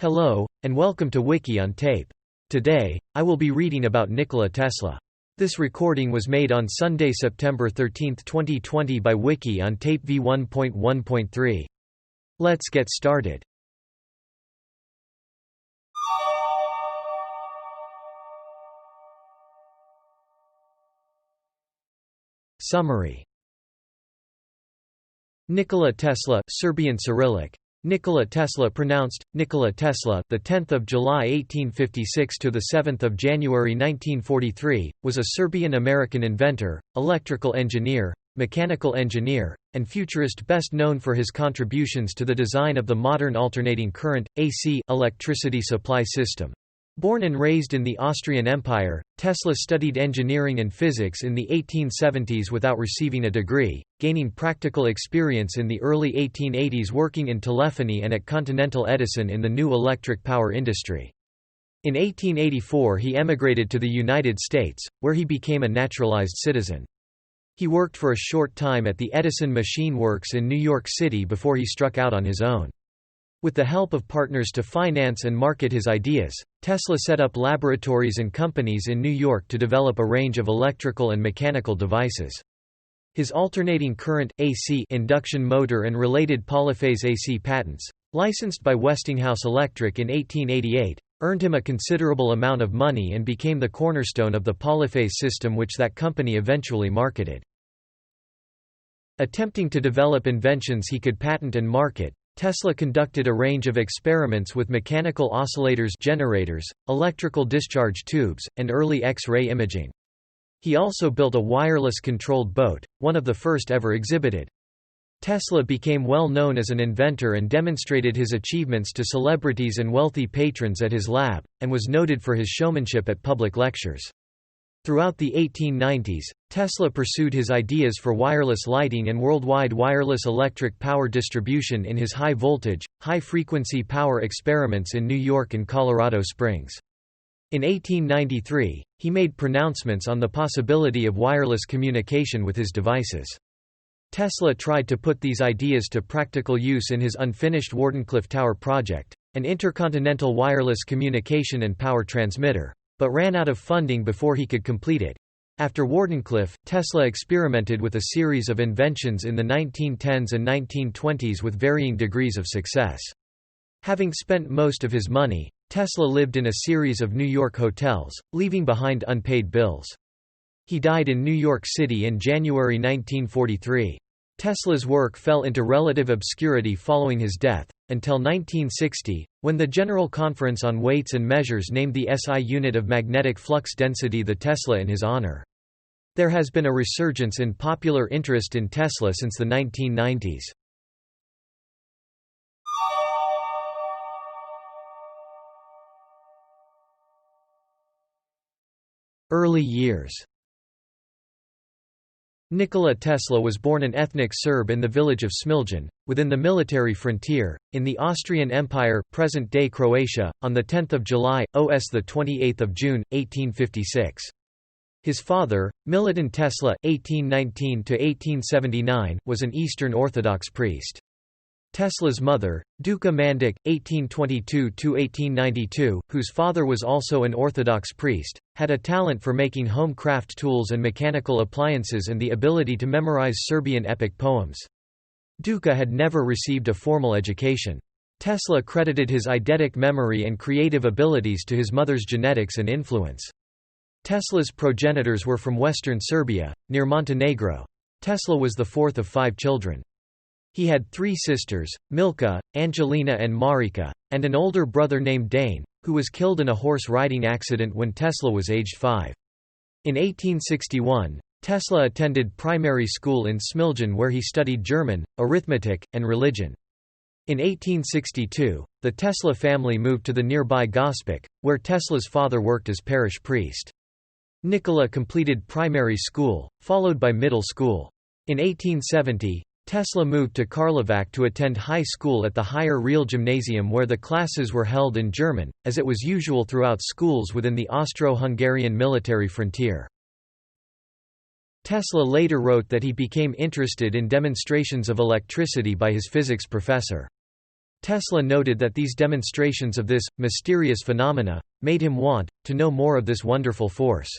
Hello, and welcome to Wiki-On-Tape. Today, I will be reading about Nikola Tesla. This recording was made on Sunday, September 13, 2020 by Wiki-On-Tape v1.1.3. Let's get started. Summary. Nikola Tesla, Serbian Cyrillic. Nikola Tesla, pronounced Nikola Tesla, the 10th of July 1856 to the 7th of January 1943, was a Serbian-American inventor, electrical engineer, mechanical engineer, and futurist best known for his contributions to the design of the modern alternating current (AC) electricity supply system. Born and raised in the Austrian Empire, Tesla studied engineering and physics in the 1870s without receiving a degree, gaining practical experience in the early 1880s working in telephony and at Continental Edison in the new electric power industry. In 1884 he emigrated to the United States, where he became a naturalized citizen. He worked for a short time at the Edison Machine Works in New York City before he struck out on his own. With the help of partners to finance and market his ideas, Tesla set up laboratories and companies in New York to develop a range of electrical and mechanical devices. His alternating current (AC) induction motor and related Polyphase AC patents, licensed by Westinghouse Electric in 1888, earned him a considerable amount of money and became the cornerstone of the Polyphase system, which that company eventually marketed. Attempting to develop inventions he could patent and market, Tesla conducted a range of experiments with mechanical oscillators, generators, electrical discharge tubes, and early X-ray imaging. He also built a wireless-controlled boat, one of the first ever exhibited. Tesla became well known as an inventor and demonstrated his achievements to celebrities and wealthy patrons at his lab, and was noted for his showmanship at public lectures. Throughout the 1890s, Tesla pursued his ideas for wireless lighting and worldwide wireless electric power distribution in his high-voltage, high-frequency power experiments in New York and Colorado Springs. In 1893, he made pronouncements on the possibility of wireless communication with his devices. Tesla tried to put these ideas to practical use in his unfinished Wardenclyffe Tower project, an intercontinental wireless communication and power transmitter, but ran out of funding before he could complete it. After Wardenclyffe, Tesla experimented with a series of inventions in the 1910s and 1920s with varying degrees of success. Having spent most of his money, Tesla lived in a series of New York hotels, leaving behind unpaid bills. He died in New York City in January 1943. Tesla's work fell into relative obscurity following his death, until 1960, when the General Conference on Weights and Measures named the SI unit of magnetic flux density the Tesla in his honor. There has been a resurgence in popular interest in Tesla since the 1990s. Early years. Nikola Tesla was born an ethnic Serb in the village of Smiljan, within the military frontier, in the Austrian Empire, present-day Croatia, on 10 July, OS 28 June, 1856. His father, Milutin Tesla (1819–1879), was an Eastern Orthodox priest. Tesla's mother, Duka Mandic (1822–1892), whose father was also an Orthodox priest, had a talent for making home craft tools and mechanical appliances and the ability to memorize Serbian epic poems. Duka had never received a formal education. Tesla credited his eidetic memory and creative abilities to his mother's genetics and influence. Tesla's progenitors were from western Serbia, near Montenegro. Tesla was the fourth of 5 children. He had 3 sisters, Milka, Angelina and Marika, and an older brother named Dane, who was killed in a horse riding accident when Tesla was aged 5. In 1861, Tesla attended primary school in Smiljan where he studied German, arithmetic, and religion. In 1862, the Tesla family moved to the nearby Gospic, where Tesla's father worked as parish priest. Nikola completed primary school, followed by middle school. In 1870, Tesla moved to Karlovac to attend high school at the Higher Real Gymnasium where the classes were held in German, as it was usual throughout schools within the Austro-Hungarian military frontier. Tesla later wrote that he became interested in demonstrations of electricity by his physics professor. Tesla noted that these demonstrations of this mysterious phenomena made him want to know more of this wonderful force.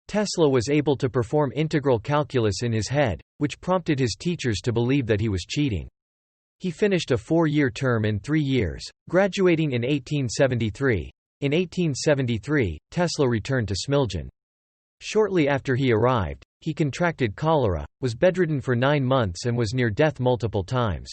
Tesla was able to perform integral calculus in his head, which prompted his teachers to believe that he was cheating. He finished a 4-year term in 3 years, graduating in 1873. In 1873, Tesla returned to Smiljan. Shortly after he arrived, he contracted cholera, was bedridden for 9 months and was near death multiple times.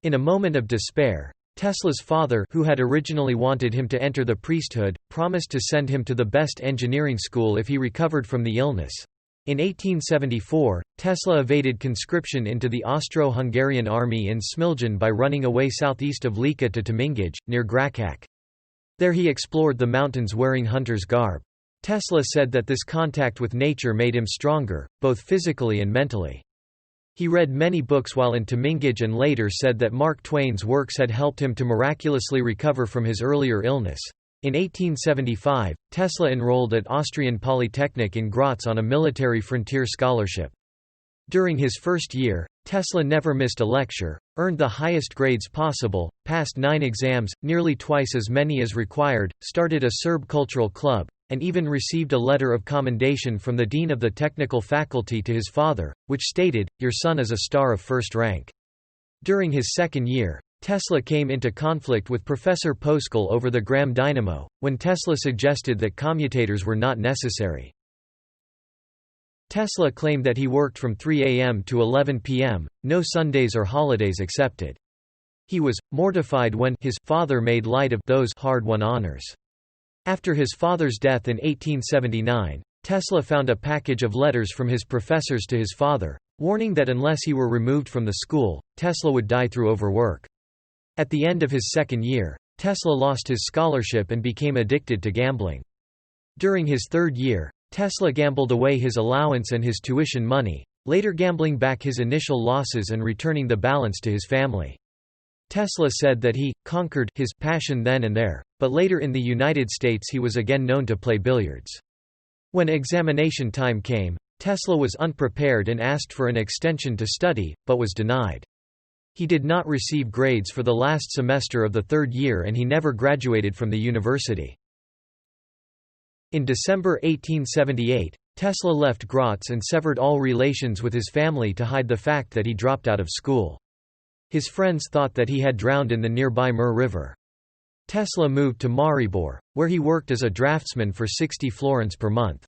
In a moment of despair, Tesla's father, who had originally wanted him to enter the priesthood, promised to send him to the best engineering school if he recovered from the illness. In 1874, Tesla evaded conscription into the Austro-Hungarian army in Smiljan by running away southeast of Lica to Tomingaj, near Gracak. There he explored the mountains wearing hunter's garb. Tesla said that this contact with nature made him stronger, both physically and mentally. He read many books while in Tomingaj and later said that Mark Twain's works had helped him to miraculously recover from his earlier illness. In 1875, Tesla enrolled at Austrian Polytechnic in Graz on a military frontier scholarship. During his first year, Tesla never missed a lecture, earned the highest grades possible, passed 9 exams, nearly twice as many as required, started a Serb cultural club, and even received a letter of commendation from the dean of the technical faculty to his father, which stated, "Your son is a star of first rank." During his second year, Tesla came into conflict with Professor Poskal over the Gram dynamo, when Tesla suggested that commutators were not necessary. Tesla claimed that he worked from 3 a.m. to 11 p.m., no Sundays or holidays accepted. He was mortified when his father made light of those hard-won honors. After his father's death in 1879, Tesla found a package of letters from his professors to his father, warning that unless he were removed from the school, Tesla would die through overwork. At the end of his second year, Tesla lost his scholarship and became addicted to gambling. During his third year, Tesla gambled away his allowance and his tuition money, later gambling back his initial losses and returning the balance to his family. Tesla said that he conquered his passion then and there, but later in the United States he was again known to play billiards. When examination time came, Tesla was unprepared and asked for an extension to study, but was denied. He did not receive grades for the last semester of the third year and he never graduated from the university. In December 1878, Tesla left Graz and severed all relations with his family to hide the fact that he dropped out of school. His friends thought that he had drowned in the nearby Mur River. Tesla moved to Maribor, where he worked as a draftsman for 60 florins per month.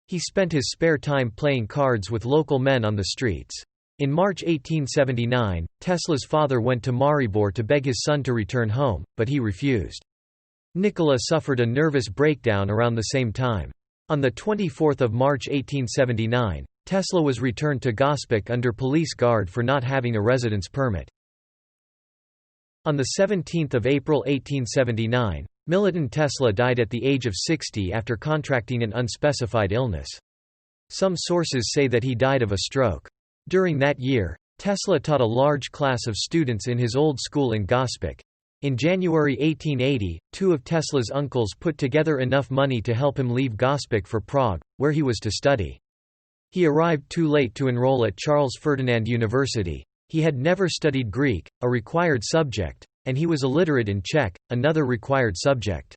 He spent his spare time playing cards with local men on the streets. In March 1879, Tesla's father went to Maribor to beg his son to return home, but he refused. Nikola suffered a nervous breakdown around the same time. On 24 March 1879, Tesla was returned to Gospic under police guard for not having a residence permit. On 17 April 1879, Milutin Tesla died at the age of 60 after contracting an unspecified illness. Some sources say that he died of a stroke. During that year, Tesla taught a large class of students in his old school in Gospic. In January 1880, 2 of Tesla's uncles put together enough money to help him leave Gospic for Prague, where he was to study. He arrived too late to enroll at Charles Ferdinand University. He had never studied Greek, a required subject, and he was illiterate in Czech, another required subject.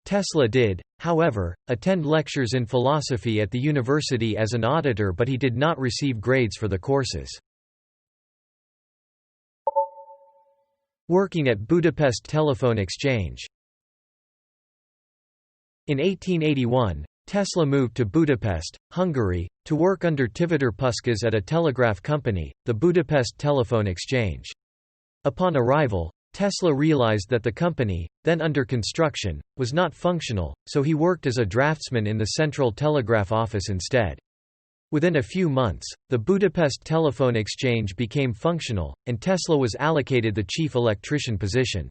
Tesla did, however, attend lectures in philosophy at the university as an auditor, but he did not receive grades for the courses. Working at Budapest Telephone Exchange. In 1881, Tesla moved to Budapest, Hungary, to work under Tivadar Puskás at a telegraph company, the Budapest Telephone Exchange. Upon arrival, Tesla realized that the company, then under construction, was not functional, so he worked as a draftsman in the Central Telegraph Office instead. Within a few months, the Budapest Telephone Exchange became functional, and Tesla was allocated the chief electrician position.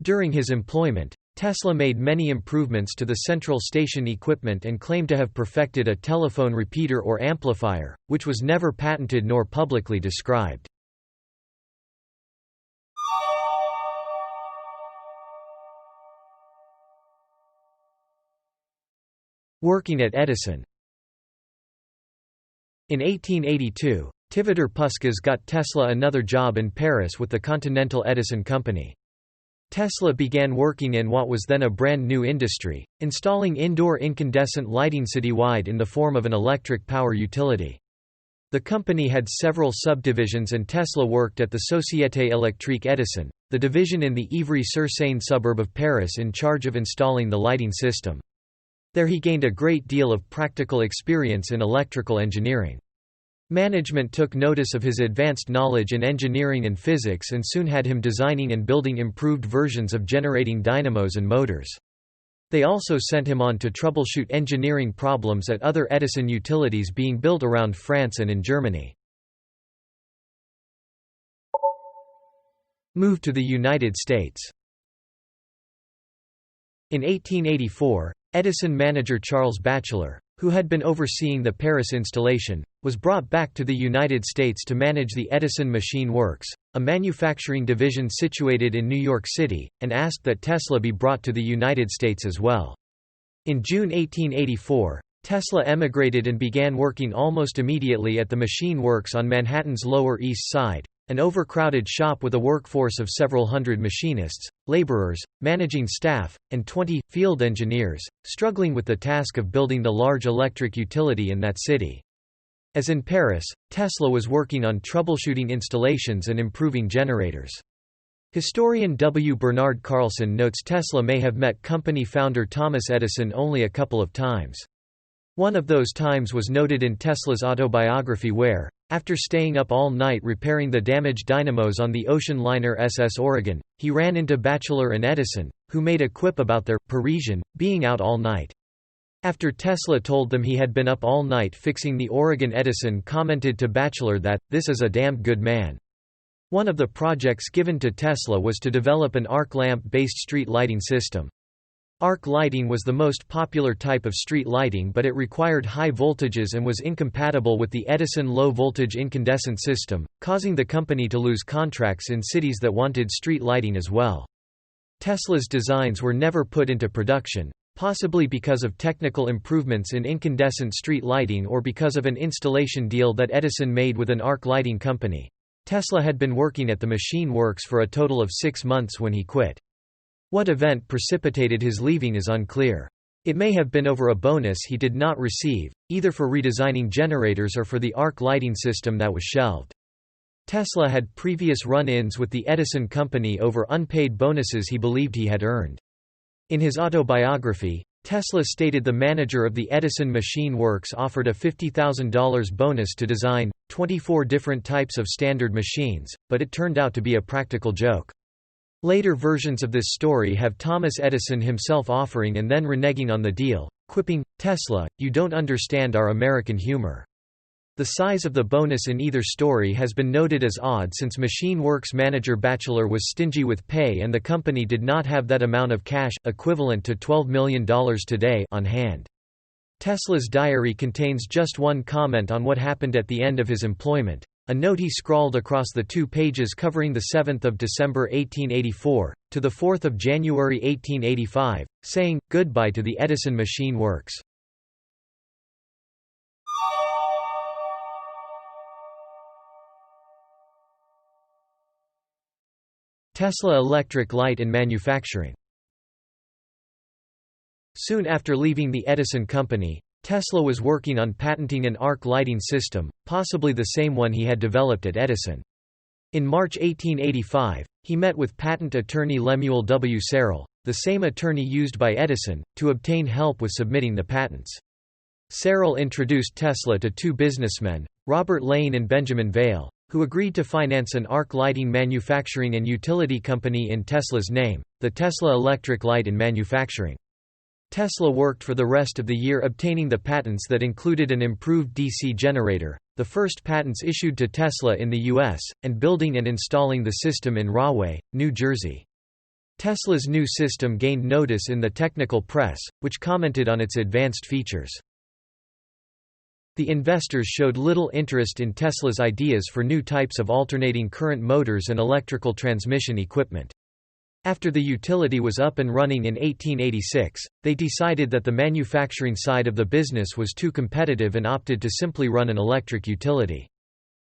During his employment, Tesla made many improvements to the central station equipment and claimed to have perfected a telephone repeater or amplifier, which was never patented nor publicly described. Working at Edison. In 1882, Tivadar Puskas got Tesla another job in Paris with the Continental Edison Company. Tesla began working in what was then a brand new industry, installing indoor incandescent lighting citywide in the form of an electric power utility. The company had several subdivisions and Tesla worked at the Société Électrique Edison, the division in the Ivry-sur-Seine suburb of Paris in charge of installing the lighting system. There he gained a great deal of practical experience in electrical engineering. Management took notice of his advanced knowledge in engineering and physics and soon had him designing and building improved versions of generating dynamos and motors. They also sent him on to troubleshoot engineering problems at other Edison utilities being built around France and in Germany. Move to the United States. In 1884, Edison manager Charles Batchelor, who had been overseeing the Paris installation, was brought back to the United States to manage the Edison Machine Works, a manufacturing division situated in New York City, and asked that Tesla be brought to the United States as well. In June 1884, Tesla emigrated and began working almost immediately at the Machine Works on Manhattan's Lower East Side, an overcrowded shop with a workforce of several hundred machinists, laborers, managing staff, and 20 field engineers, struggling with the task of building the large electric utility in that city. As in Paris, Tesla was working on troubleshooting installations and improving generators. Historian W. Bernard Carlson notes Tesla may have met company founder Thomas Edison only a couple of times. One of those times was noted in Tesla's autobiography where, after staying up all night repairing the damaged dynamos on the ocean liner SS Oregon, he ran into Batchelor and Edison, who made a quip about their Parisian being out all night. After Tesla told them he had been up all night fixing the Oregon, Edison commented to Batchelor that, "This is a damned good man." One of the projects given to Tesla was to develop an arc lamp-based street lighting system. Arc lighting was the most popular type of street lighting, but it required high voltages and was incompatible with the Edison low-voltage incandescent system, causing the company to lose contracts in cities that wanted street lighting as well. Tesla's designs were never put into production, possibly because of technical improvements in incandescent street lighting or because of an installation deal that Edison made with an arc lighting company. Tesla had been working at the Machine Works for a total of 6 months when he quit. What event precipitated his leaving is unclear. It may have been over a bonus he did not receive, either for redesigning generators or for the arc lighting system that was shelved. Tesla had previous run-ins with the Edison company over unpaid bonuses he believed he had earned. In his autobiography, Tesla stated the manager of the Edison Machine Works offered a $50,000 bonus to design 24 different types of standard machines, but it turned out to be a practical joke. Later versions of this story have Thomas Edison himself offering and then reneging on the deal, quipping, "Tesla, you don't understand our American humor." The size of the bonus in either story has been noted as odd since Machine Works manager Batchelor was stingy with pay and the company did not have that amount of cash, equivalent to $12 million today, on hand. Tesla's diary contains just one comment on what happened at the end of his employment. A note he scrawled across the 2 pages covering the 7th of December 1884, to the 4th of January 1885, saying, "Goodbye to the Edison Machine Works." Tesla electric light in manufacturing. Soon after leaving the Edison company, Tesla was working on patenting an arc lighting system, possibly the same one he had developed at Edison. In March 1885, he met with patent attorney Lemuel W. Serrell, the same attorney used by Edison, to obtain help with submitting the patents. Serrell introduced Tesla to 2 businessmen, Robert Lane and Benjamin Vail, who agreed to finance an arc lighting manufacturing and utility company in Tesla's name, the Tesla Electric Light in Manufacturing. Tesla worked for the rest of the year obtaining the patents that included an improved DC generator, the first patents issued to Tesla in the U.S., and building and installing the system in Rahway, New Jersey. Tesla's new system gained notice in the technical press, which commented on its advanced features. The investors showed little interest in Tesla's ideas for new types of alternating current motors and electrical transmission equipment. After the utility was up and running in 1886, they decided that the manufacturing side of the business was too competitive and opted to simply run an electric utility.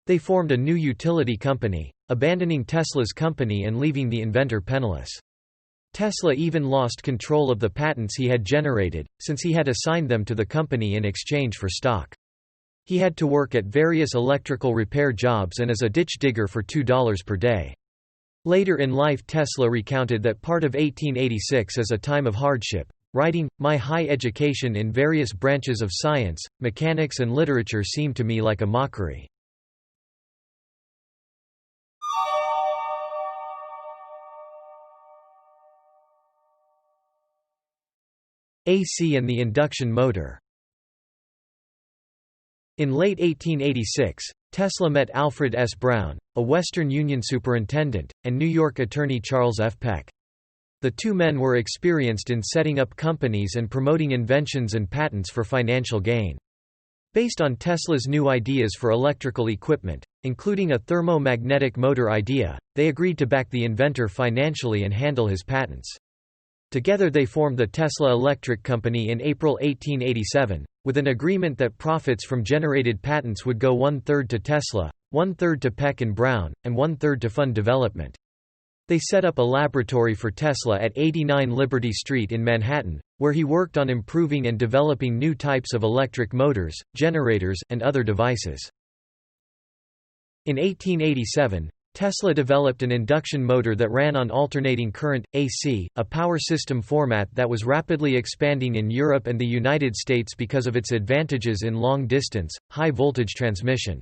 They formed a new utility company, abandoning Tesla's company and leaving the inventor penniless. Tesla even lost control of the patents he had generated, since he had assigned them to the company in exchange for stock. He had to work at various electrical repair jobs and as a ditch digger for $2 per day. Later in life, Tesla recounted that part of 1886 as a time of hardship, writing, "My high education in various branches of science, mechanics and literature seemed to me like a mockery." AC and the induction motor. In late 1886, Tesla met Alfred S. Brown, a Western Union superintendent, and New York attorney Charles F. Peck. The two men were experienced in setting up companies and promoting inventions and patents for financial gain. Based on Tesla's new ideas for electrical equipment, including a thermomagnetic motor idea, they agreed to back the inventor financially and handle his patents. Together they formed the Tesla Electric Company in April 1887, with an agreement that profits from generated patents would go 1/3 to Tesla, 1/3 to Peck and Brown, and 1/3 to fund development. They set up a laboratory for Tesla at 89 Liberty Street in Manhattan, where he worked on improving and developing new types of electric motors, generators, and other devices. In 1887, Tesla developed an induction motor that ran on alternating current, AC, a power system format that was rapidly expanding in Europe and the United States because of its advantages in long-distance, high-voltage transmission.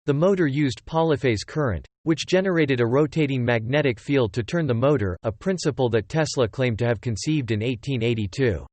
The motor used polyphase current, which generated a rotating magnetic field to turn the motor, a principle that Tesla claimed to have conceived in 1882.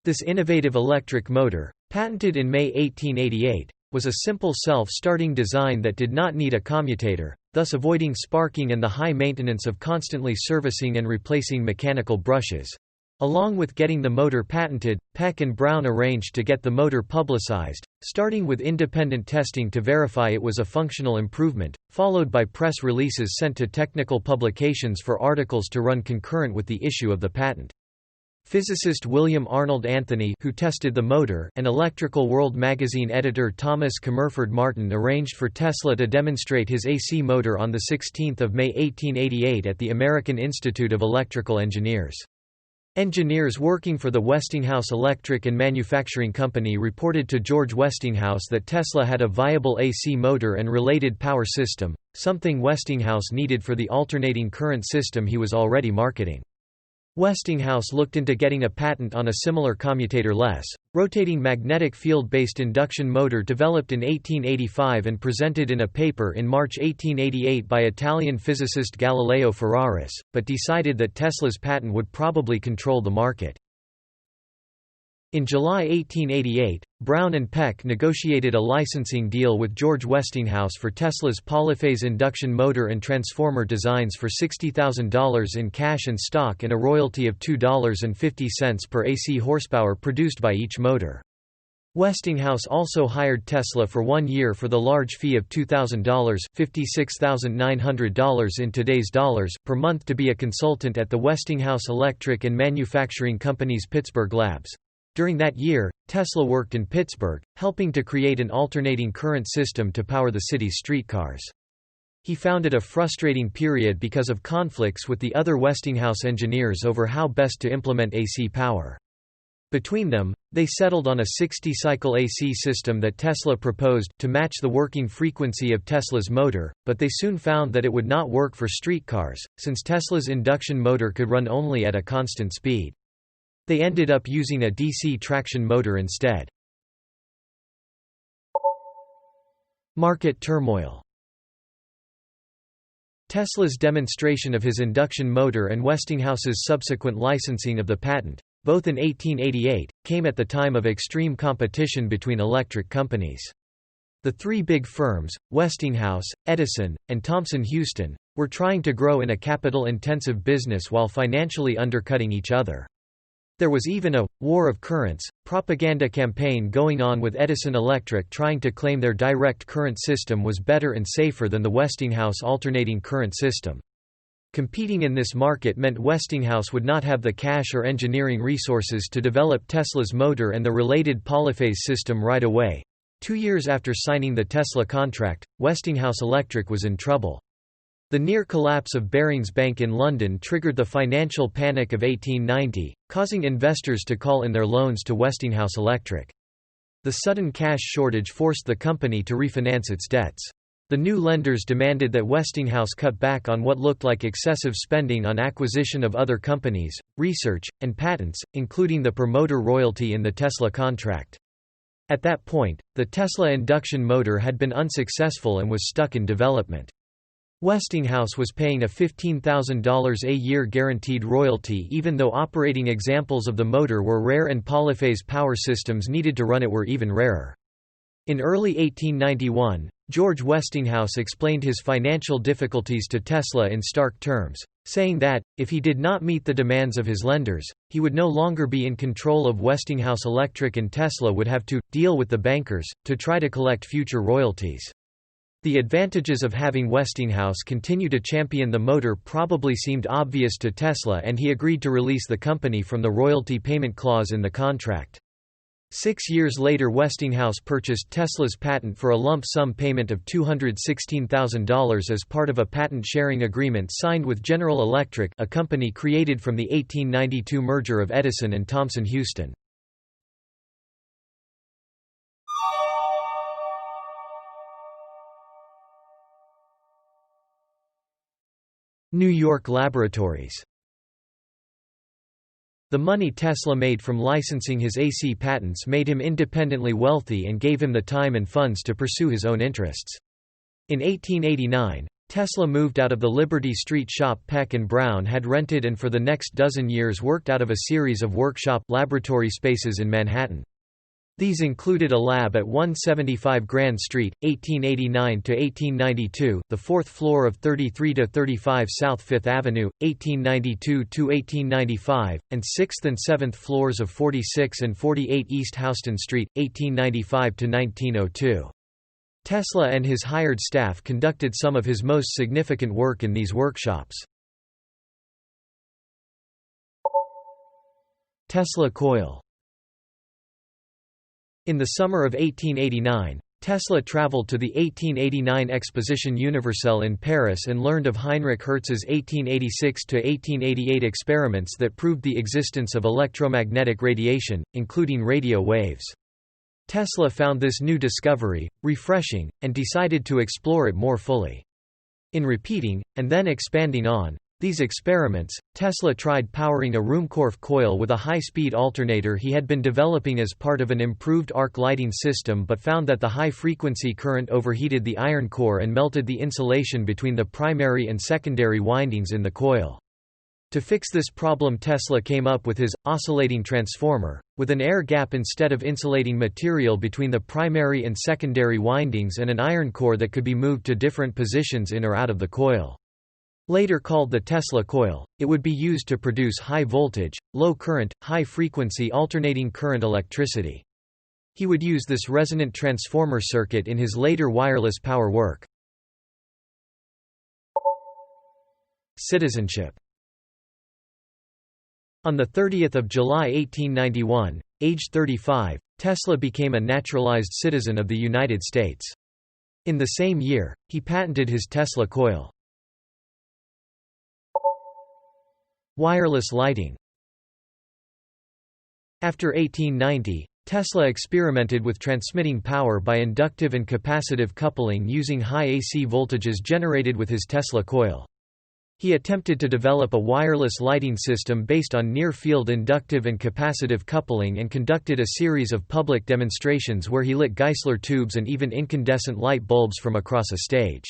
This innovative electric motor, patented in May 1888, was a simple self-starting design that did not need a commutator, thus avoiding sparking and the high maintenance of constantly servicing and replacing mechanical brushes. Along with getting the motor patented, Peck and Brown arranged to get the motor publicized, starting with independent testing to verify it was a functional improvement, followed by press releases sent to technical publications for articles to run concurrent with the issue of the patent. Physicist William Arnold Anthony, who tested the motor, and Electrical World magazine editor Thomas Comerford Martin arranged for Tesla to demonstrate his AC motor on 16 May 1888 at the American Institute of Electrical Engineers. Engineers working for the Westinghouse Electric and Manufacturing Company reported to George Westinghouse that Tesla had a viable AC motor and related power system, something Westinghouse needed for the alternating current system he was already marketing. Westinghouse looked into getting a patent on a similar commutator-less, rotating magnetic field-based induction motor developed in 1885 and presented in a paper in March 1888 by Italian physicist Galileo Ferraris, but decided that Tesla's patent would probably control the market. In July 1888, Brown and Peck negotiated a licensing deal with George Westinghouse for Tesla's polyphase induction motor and transformer designs for $60,000 in cash and stock and a royalty of $2.50 per AC horsepower produced by each motor. Westinghouse also hired Tesla for 1 year for the large fee of $2,000 $56,900 in today's dollars per month to be a consultant at the Westinghouse Electric and Manufacturing Company's Pittsburgh labs. During that year, Tesla worked in Pittsburgh, helping to create an alternating current system to power the city's streetcars. He found it a frustrating period because of conflicts with the other Westinghouse engineers over how best to implement AC power. Between them, they settled on a 60-cycle AC system that Tesla proposed to match the working frequency of Tesla's motor, but they soon found that it would not work for streetcars, since Tesla's induction motor could run only at a constant speed. They ended up using a DC traction motor instead. Market turmoil. Tesla's demonstration of his induction motor and Westinghouse's subsequent licensing of the patent, both in 1888, came at the time of extreme competition between electric companies. The three big firms, Westinghouse, Edison, and Thomson-Houston, were trying to grow in a capital-intensive business while financially undercutting each other. There was even a «war of currents» propaganda campaign going on with Edison Electric trying to claim their direct current system was better and safer than the Westinghouse alternating current system. Competing in this market meant Westinghouse would not have the cash or engineering resources to develop Tesla's motor and the related polyphase system right away. 2 years after signing the Tesla contract, Westinghouse Electric was in trouble. The near collapse of Barings Bank in London triggered the financial panic of 1890, causing investors to call in their loans to Westinghouse Electric. The sudden cash shortage forced the company to refinance its debts. The new lenders demanded that Westinghouse cut back on what looked like excessive spending on acquisition of other companies, research, and patents, including the promoter royalty in the Tesla contract. At that point, the Tesla induction motor had been unsuccessful and was stuck in development. Westinghouse was paying a $15,000 a year guaranteed royalty even though operating examples of the motor were rare and Polyphase power systems needed to run it were even rarer. In early 1891, George Westinghouse explained his financial difficulties to Tesla in stark terms, saying that, if he did not meet the demands of his lenders, he would no longer be in control of Westinghouse Electric and Tesla would have to deal with the bankers to try to collect future royalties. The advantages of having Westinghouse continue to champion the motor probably seemed obvious to Tesla and he agreed to release the company from the royalty payment clause in the contract. 6 years later Westinghouse purchased Tesla's patent for a lump sum payment of $216,000 as part of a patent sharing agreement signed with General Electric, a company created from the 1892 merger of Edison and Thomson-Houston. New York laboratories. The money Tesla made from licensing his AC patents made him independently wealthy and gave him the time and funds to pursue his own interests. In 1889, Tesla moved out of the Liberty Street shop Peck and Brown had rented and for the next dozen years worked out of a series of workshop laboratory spaces in Manhattan. These included a lab at 175 Grand Street, 1889–1892, the fourth floor of 33–35 South Fifth Avenue, 1892–1895, and 6th and 7th floors of 46 and 48 East Houston Street, 1895–1902. Tesla and his hired staff conducted some of his most significant work in these workshops. Tesla coil. In the summer of 1889, Tesla traveled to the 1889 Exposition Universelle in Paris and learned of Heinrich Hertz's 1886–1888 experiments that proved the existence of electromagnetic radiation, including radio waves. Tesla found this new discovery refreshing, and decided to explore it more fully. In repeating, and then expanding on, these experiments, Tesla tried powering a Ruhmkorff coil with a high-speed alternator he had been developing as part of an improved arc lighting system but found that the high-frequency current overheated the iron core and melted the insulation between the primary and secondary windings in the coil. To fix this problem Tesla came up with his oscillating transformer, with an air gap instead of insulating material between the primary and secondary windings and an iron core that could be moved to different positions in or out of the coil. Later called the Tesla coil, it would be used to produce high voltage, low current, high frequency alternating current electricity. He would use this resonant transformer circuit in his later wireless power work. Citizenship. On 30 July 1891, aged 35, Tesla became a naturalized citizen of the United States. In the same year, he patented his Tesla coil. Wireless lighting. After 1890, Tesla experimented with transmitting power by inductive and capacitive coupling using high AC voltages generated with his Tesla coil. He attempted to develop a wireless lighting system based on near-field inductive and capacitive coupling and conducted a series of public demonstrations where he lit Geissler tubes and even incandescent light bulbs from across a stage.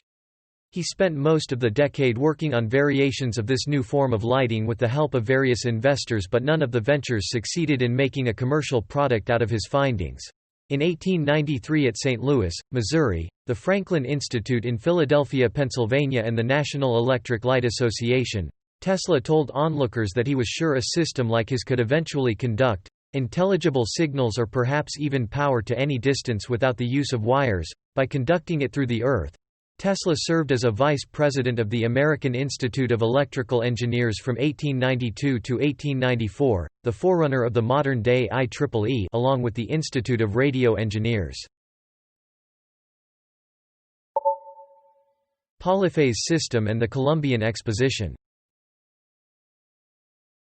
He spent most of the decade working on variations of this new form of lighting with the help of various investors, but none of the ventures succeeded in making a commercial product out of his findings. In 1893 at St. Louis, Missouri, the Franklin Institute in Philadelphia, Pennsylvania and the National Electric Light Association, Tesla told onlookers that he was sure a system like his could eventually conduct intelligible signals or perhaps even power to any distance without the use of wires, by conducting it through the earth. Tesla served as a vice president of the American Institute of Electrical Engineers from 1892 to 1894, the forerunner of the modern-day IEEE, along with the Institute of Radio Engineers. Polyphase system and the Columbian Exposition.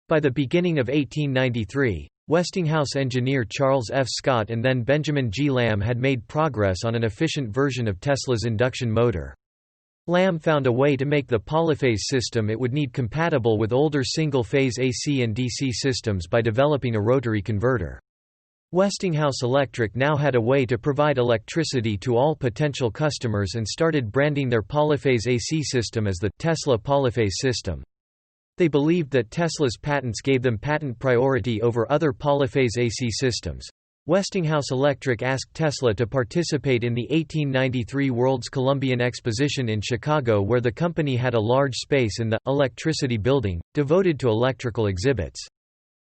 By the beginning of 1893, Westinghouse engineer Charles F. Scott and then Benjamin G. Lamb had made progress on an efficient version of Tesla's induction motor. Lamb found a way to make the polyphase system it would need compatible with older single-phase AC and DC systems by developing a rotary converter. Westinghouse Electric now had a way to provide electricity to all potential customers and started branding their polyphase AC system as the Tesla polyphase system. They believed that Tesla's patents gave them patent priority over other polyphase AC systems. Westinghouse Electric asked Tesla to participate in the 1893 World's Columbian Exposition in Chicago, where the company had a large space in the Electricity Building, devoted to electrical exhibits.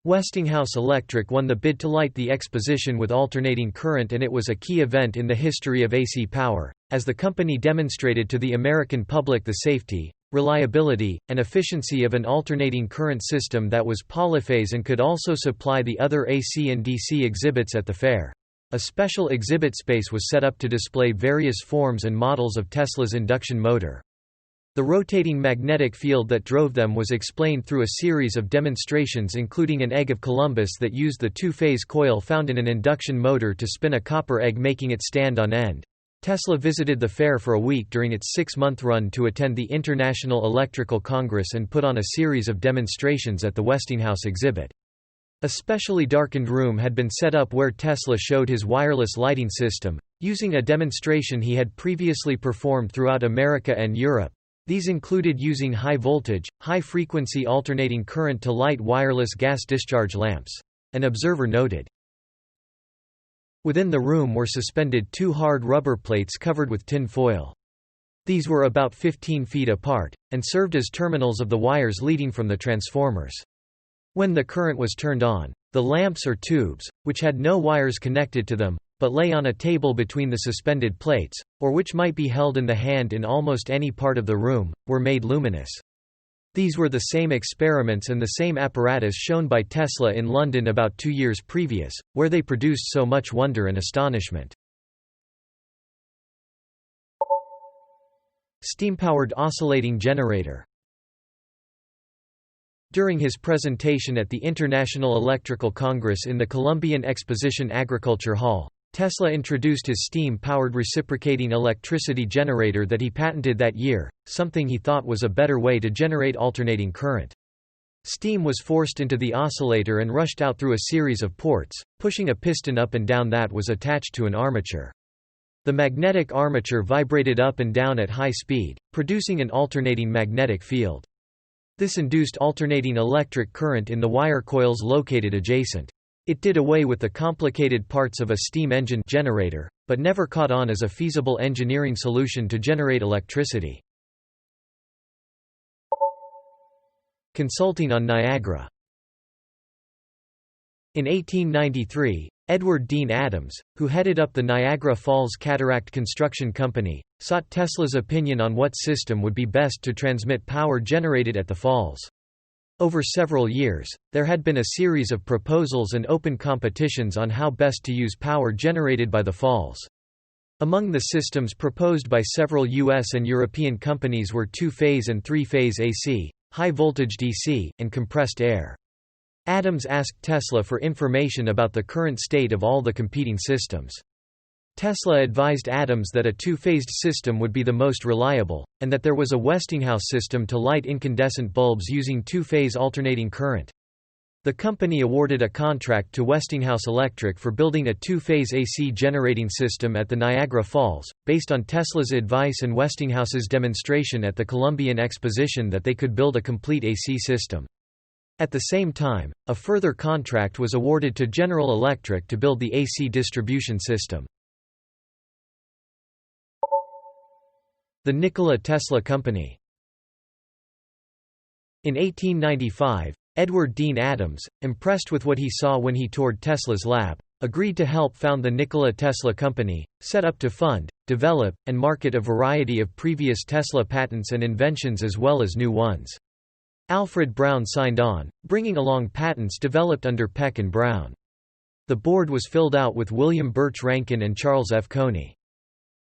Westinghouse Electric won the bid to light the exposition with alternating current, and it was a key event in the history of AC power, as the company demonstrated to the American public the safety, reliability, and efficiency of an alternating current system that was polyphase and could also supply the other AC and DC exhibits at the fair. A special exhibit space was set up to display various forms and models of Tesla's induction motor. The rotating magnetic field that drove them was explained through a series of demonstrations, including an egg of Columbus that used the two-phase coil found in an induction motor to spin a copper egg, making it stand on end. Tesla visited the fair for a week during its 6-month run to attend the International Electrical Congress and put on a series of demonstrations at the Westinghouse exhibit. A specially darkened room had been set up where Tesla showed his wireless lighting system, using a demonstration he had previously performed throughout America and Europe. These included using high-voltage, high-frequency alternating current to light wireless gas discharge lamps. An observer noted. Within the room were suspended 2 hard rubber plates covered with tin foil. These were about 15 feet apart, and served as terminals of the wires leading from the transformers. When the current was turned on, the lamps or tubes, which had no wires connected to them, but lay on a table between the suspended plates, or which might be held in the hand in almost any part of the room, were made luminous. These were the same experiments and the same apparatus shown by Tesla in London about 2 years previous, where they produced so much wonder and astonishment. Steam-powered oscillating generator. During his presentation at the International Electrical Congress in the Columbian Exposition Agriculture Hall, Tesla introduced his steam-powered reciprocating electricity generator that he patented that year, something he thought was a better way to generate alternating current. Steam was forced into the oscillator and rushed out through a series of ports, pushing a piston up and down that was attached to an armature. The magnetic armature vibrated up and down at high speed, producing an alternating magnetic field. This induced alternating electric current in the wire coils located adjacent. It did away with the complicated parts of a steam engine generator, but never caught on as a feasible engineering solution to generate electricity. Consulting on Niagara. In 1893, Edward Dean Adams, who headed up the Niagara Falls Cataract Construction Company, sought Tesla's opinion on what system would be best to transmit power generated at the falls. Over several years, there had been a series of proposals and open competitions on how best to use power generated by the falls. Among the systems proposed by several U.S. and European companies were two-phase and three-phase AC, high-voltage DC, and compressed air. Adams asked Tesla for information about the current state of all the competing systems. Tesla advised Adams that a two-phased system would be the most reliable, and that there was a Westinghouse system to light incandescent bulbs using two-phase alternating current. The company awarded a contract to Westinghouse Electric for building a two-phase AC generating system at the Niagara Falls, based on Tesla's advice and Westinghouse's demonstration at the Columbian Exposition that they could build a complete AC system. At the same time, a further contract was awarded to General Electric to build the AC distribution system. The Nikola Tesla Company. In 1895, Edward Dean Adams, impressed with what he saw when he toured Tesla's lab, agreed to help found the Nikola Tesla Company, set up to fund, develop, and market a variety of previous Tesla patents and inventions as well as new ones. Alfred Brown signed on, bringing along patents developed under Peck and Brown. The board was filled out with William Birch Rankin and Charles F. Coney.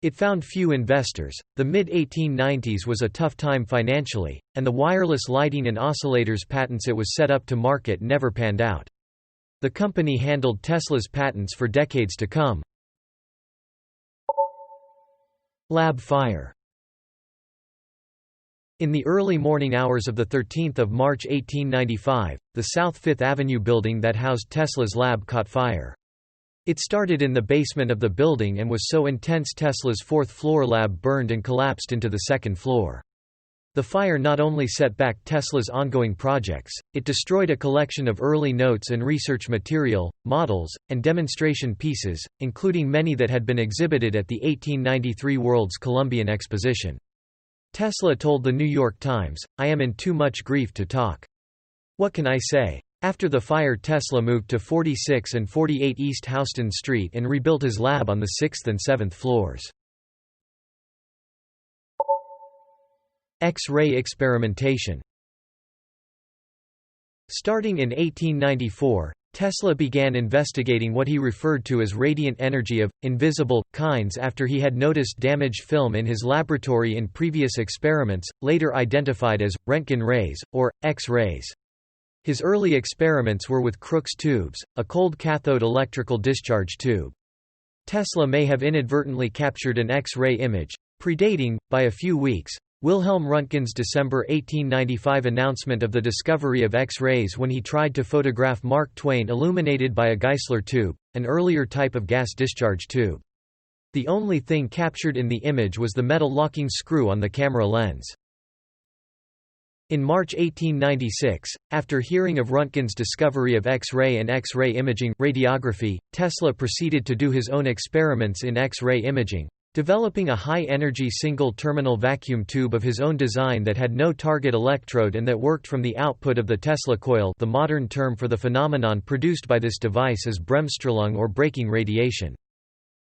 It found few investors, the mid-1890s was a tough time financially, and the wireless lighting and oscillators patents it was set up to market never panned out. The company handled Tesla's patents for decades to come. Lab fire. In the early morning hours of 13 March 1895, the South Fifth Avenue building that housed Tesla's lab caught fire. It started in the basement of the building and was so intense Tesla's fourth-floor lab burned and collapsed into the second floor. The fire not only set back Tesla's ongoing projects, it destroyed a collection of early notes and research material, models, and demonstration pieces, including many that had been exhibited at the 1893 World's Columbian Exposition. Tesla told the New York Times, "I am in too much grief to talk. What can I say?" After the fire, Tesla moved to 46 and 48 East Houston Street and rebuilt his lab on the 6th and 7th floors. X-ray experimentation. Starting in 1894, Tesla began investigating what he referred to as radiant energy of invisible kinds after he had noticed damaged film in his laboratory in previous experiments, later identified as Röntgen rays, or X-rays. His early experiments were with Crookes tubes, a cold cathode electrical discharge tube. Tesla may have inadvertently captured an X-ray image, predating, by a few weeks, Wilhelm Röntgen's December 1895 announcement of the discovery of X-rays when he tried to photograph Mark Twain illuminated by a Geissler tube, an earlier type of gas discharge tube. The only thing captured in the image was the metal locking screw on the camera lens. In March 1896, after hearing of Röntgen's discovery of X-ray and X-ray imaging radiography, Tesla proceeded to do his own experiments in X-ray imaging, developing a high-energy single-terminal vacuum tube of his own design that had no target electrode and that worked from the output of the Tesla coil. The modern term for the phenomenon produced by this device is Bremsstrahlung or braking radiation.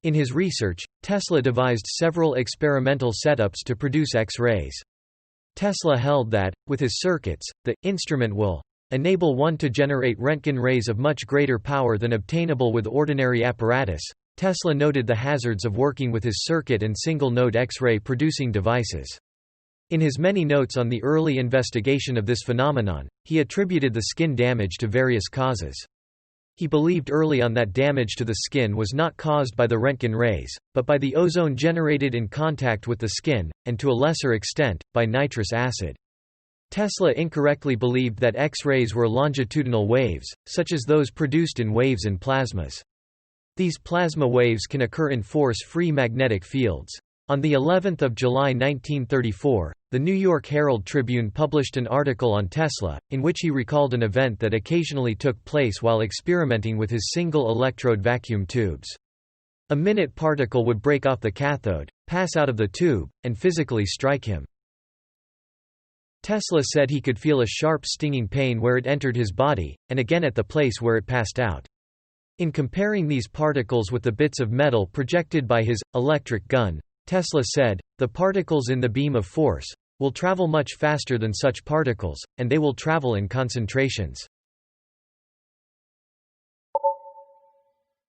In his research, Tesla devised several experimental setups to produce X-rays. Tesla held that, with his circuits, the instrument will enable one to generate Röntgen rays of much greater power than obtainable with ordinary apparatus. Tesla noted the hazards of working with his circuit and single-node X-ray producing devices. In his many notes on the early investigation of this phenomenon, he attributed the skin damage to various causes. He believed early on that damage to the skin was not caused by the Röntgen rays, but by the ozone generated in contact with the skin, and to a lesser extent, by nitrous acid. Tesla incorrectly believed that X-rays were longitudinal waves, such as those produced in waves and plasmas. These plasma waves can occur in force-free magnetic fields. On the 11th of July 1934, the New York Herald Tribune published an article on Tesla, in which he recalled an event that occasionally took place while experimenting with his single-electrode vacuum tubes. A minute particle would break off the cathode, pass out of the tube, and physically strike him. Tesla said he could feel a sharp stinging pain where it entered his body, and again at the place where it passed out. In comparing these particles with the bits of metal projected by his electric gun, Tesla said, "The particles in the beam of force will travel much faster than such particles, and they will travel in concentrations."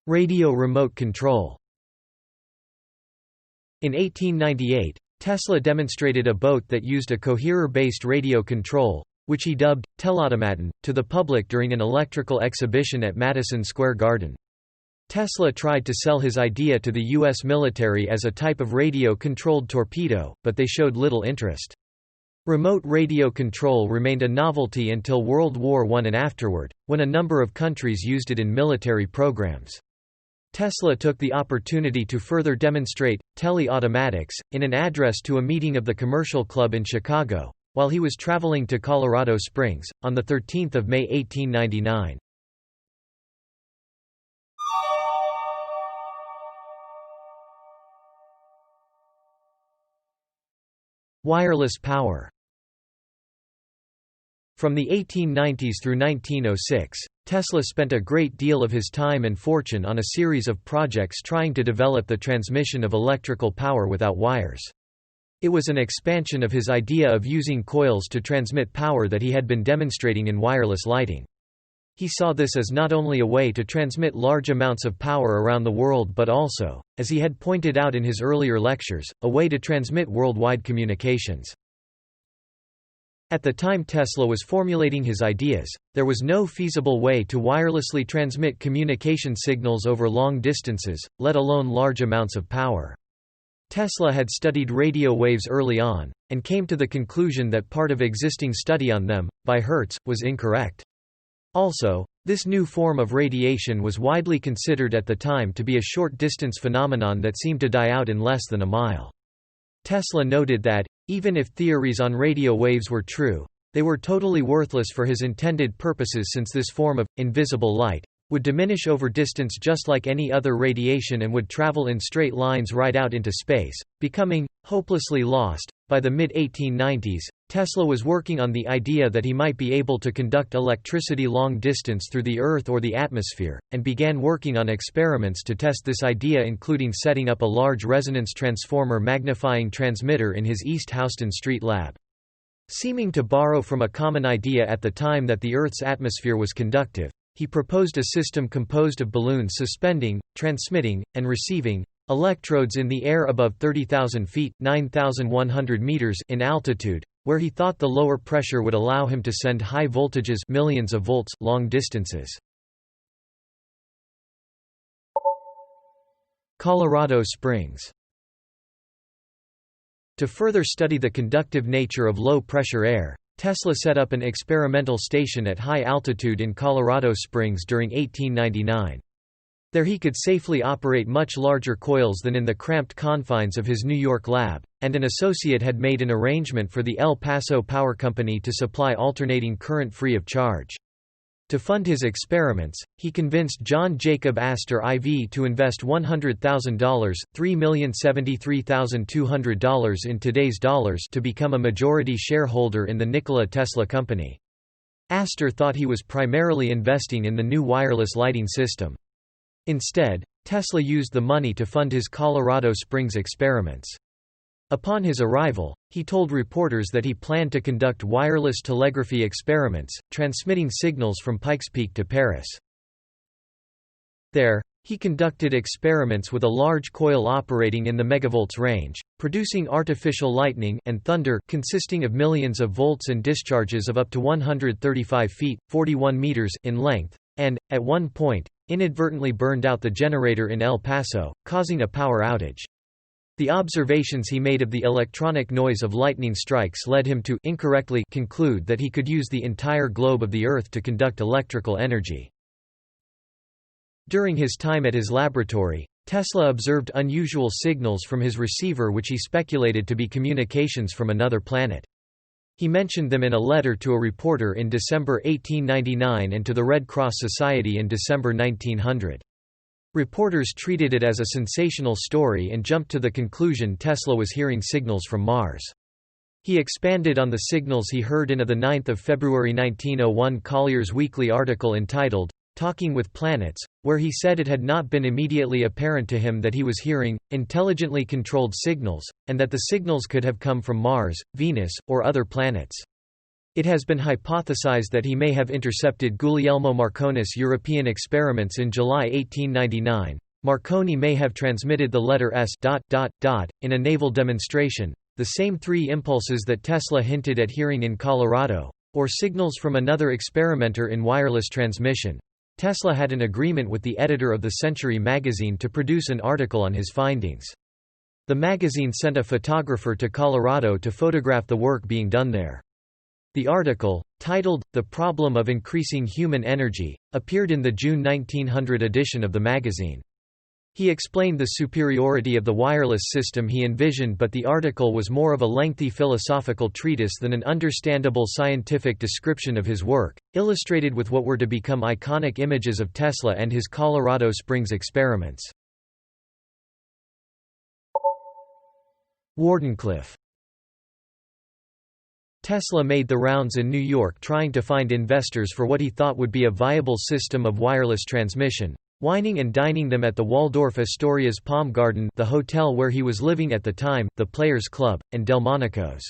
Radio remote control. In 1898, Tesla demonstrated a boat that used a coherer-based radio control, which he dubbed Telautomaton, to the public during an electrical exhibition at Madison Square Garden. Tesla tried to sell his idea to the U.S. military as a type of radio-controlled torpedo, but they showed little interest. Remote radio control remained a novelty until World War I and afterward, when a number of countries used it in military programs. Tesla took the opportunity to further demonstrate tele-automatics, in an address to a meeting of the Commercial Club in Chicago, while he was traveling to Colorado Springs, on 13 May 1899. Wireless power. From the 1890s through 1906, Tesla spent a great deal of his time and fortune on a series of projects trying to develop the transmission of electrical power without wires. It was an expansion of his idea of using coils to transmit power that he had been demonstrating in wireless lighting. He saw this as not only a way to transmit large amounts of power around the world but also, as he had pointed out in his earlier lectures, a way to transmit worldwide communications. At the time Tesla was formulating his ideas, there was no feasible way to wirelessly transmit communication signals over long distances, let alone large amounts of power. Tesla had studied radio waves early on, and came to the conclusion that part of existing study on them, by Hertz, was incorrect. Also, this new form of radiation was widely considered at the time to be a short-distance phenomenon that seemed to die out in less than a mile. Tesla noted that, even if theories on radio waves were true, they were totally worthless for his intended purposes since this form of invisible light would diminish over distance just like any other radiation and would travel in straight lines right out into space, becoming hopelessly lost. By the mid-1890s, Tesla was working on the idea that he might be able to conduct electricity long distance through the Earth or the atmosphere, and began working on experiments to test this idea, including setting up a large resonance transformer magnifying transmitter in his East Houston Street lab. Seeming to borrow from a common idea at the time that the Earth's atmosphere was conductive, he proposed a system composed of balloons suspending, transmitting, and receiving electrodes in the air above 30,000 feet (9,100 meters) in altitude, where he thought the lower pressure would allow him to send high voltages, millions of volts, long distances. Colorado Springs. To further study the conductive nature of low-pressure air, Tesla set up an experimental station at high altitude in Colorado Springs during 1899. There he could safely operate much larger coils than in the cramped confines of his New York lab, and an associate had made an arrangement for the El Paso Power Company to supply alternating current free of charge. To fund his experiments, he convinced John Jacob Astor IV to invest $100,000 $3,073,200 in today's dollars to become a majority shareholder in the Nikola Tesla Company. Astor thought he was primarily investing in the new wireless lighting system. Instead, Tesla used the money to fund his Colorado Springs experiments. Upon his arrival, he told reporters that he planned to conduct wireless telegraphy experiments, transmitting signals from Pikes Peak to Paris. There, he conducted experiments with a large coil operating in the megavolts range, producing artificial lightning and thunder consisting of millions of volts and discharges of up to 135 feet (41 meters) in length, and, at one point, inadvertently burned out the generator in El Paso, causing a power outage. The observations he made of the electronic noise of lightning strikes led him to incorrectly conclude that he could use the entire globe of the Earth to conduct electrical energy. During his time at his laboratory, Tesla observed unusual signals from his receiver which he speculated to be communications from another planet. He mentioned them in a letter to a reporter in December 1899 and to the Red Cross Society in December 1900. Reporters treated it as a sensational story and jumped to the conclusion Tesla was hearing signals from Mars. He expanded on the signals he heard in a 9 February 1901 Collier's Weekly article entitled, Talking with Planets, where he said it had not been immediately apparent to him that he was hearing intelligently controlled signals, and that the signals could have come from Mars, Venus, or other planets. It has been hypothesized that he may have intercepted Guglielmo Marconi's European experiments in July 1899. Marconi may have transmitted the letter S in a naval demonstration, the same three impulses that Tesla hinted at hearing in Colorado, or signals from another experimenter in wireless transmission. Tesla had an agreement with the editor of the Century magazine to produce an article on his findings. The magazine sent a photographer to Colorado to photograph the work being done there. The article, titled, The Problem of Increasing Human Energy, appeared in the June 1900 edition of the magazine. He explained the superiority of the wireless system he envisioned, but the article was more of a lengthy philosophical treatise than an understandable scientific description of his work, illustrated with what were to become iconic images of Tesla and his Colorado Springs experiments. Wardenclyffe. Tesla made the rounds in New York trying to find investors for what he thought would be a viable system of wireless transmission, wining and dining them at the Waldorf Astoria's Palm Garden, the hotel where he was living at the time, the Players Club, and Delmonico's.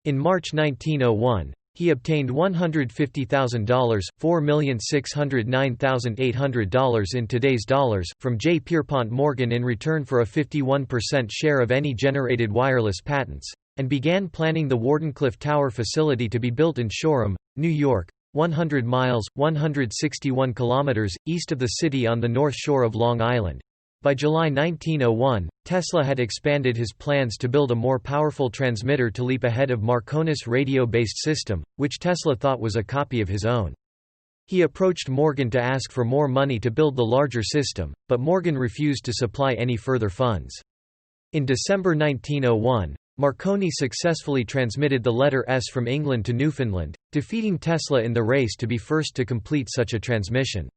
In March 1901, He obtained $150,000 $4,609,800 in today's dollars from J. Pierpont Morgan in return for a 51% share of any generated wireless patents, and began planning the Wardenclyffe Tower facility to be built in Shoreham, New York, 100 miles 161 kilometers east of the city on the north shore of Long Island. By July 1901, Tesla had expanded his plans to build a more powerful transmitter to leap ahead of Marconi's radio-based system, which Tesla thought was a copy of his own. He approached Morgan to ask for more money to build the larger system, but Morgan refused to supply any further funds. In December 1901, Marconi successfully transmitted the letter S from England to Newfoundland, defeating Tesla in the race to be first to complete such a transmission.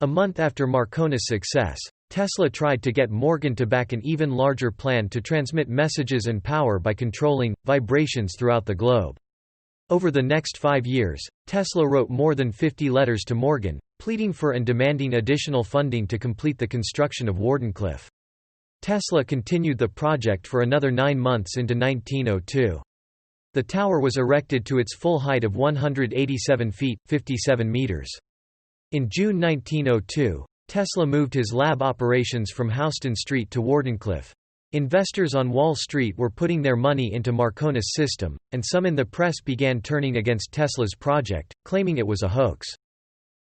A month after Marconi's success, Tesla tried to get Morgan to back an even larger plan to transmit messages and power by controlling vibrations throughout the globe. Over the next 5 years, Tesla wrote more than 50 letters to Morgan, pleading for and demanding additional funding to complete the construction of Wardenclyffe. Tesla continued the project for another 9 months into 1902. The tower was erected to its full height of 187 feet, 57 meters. In June 1902, Tesla moved his lab operations from Houston Street to Wardenclyffe. Investors on Wall Street were putting their money into Marconi's system, and some in the press began turning against Tesla's project, claiming it was a hoax.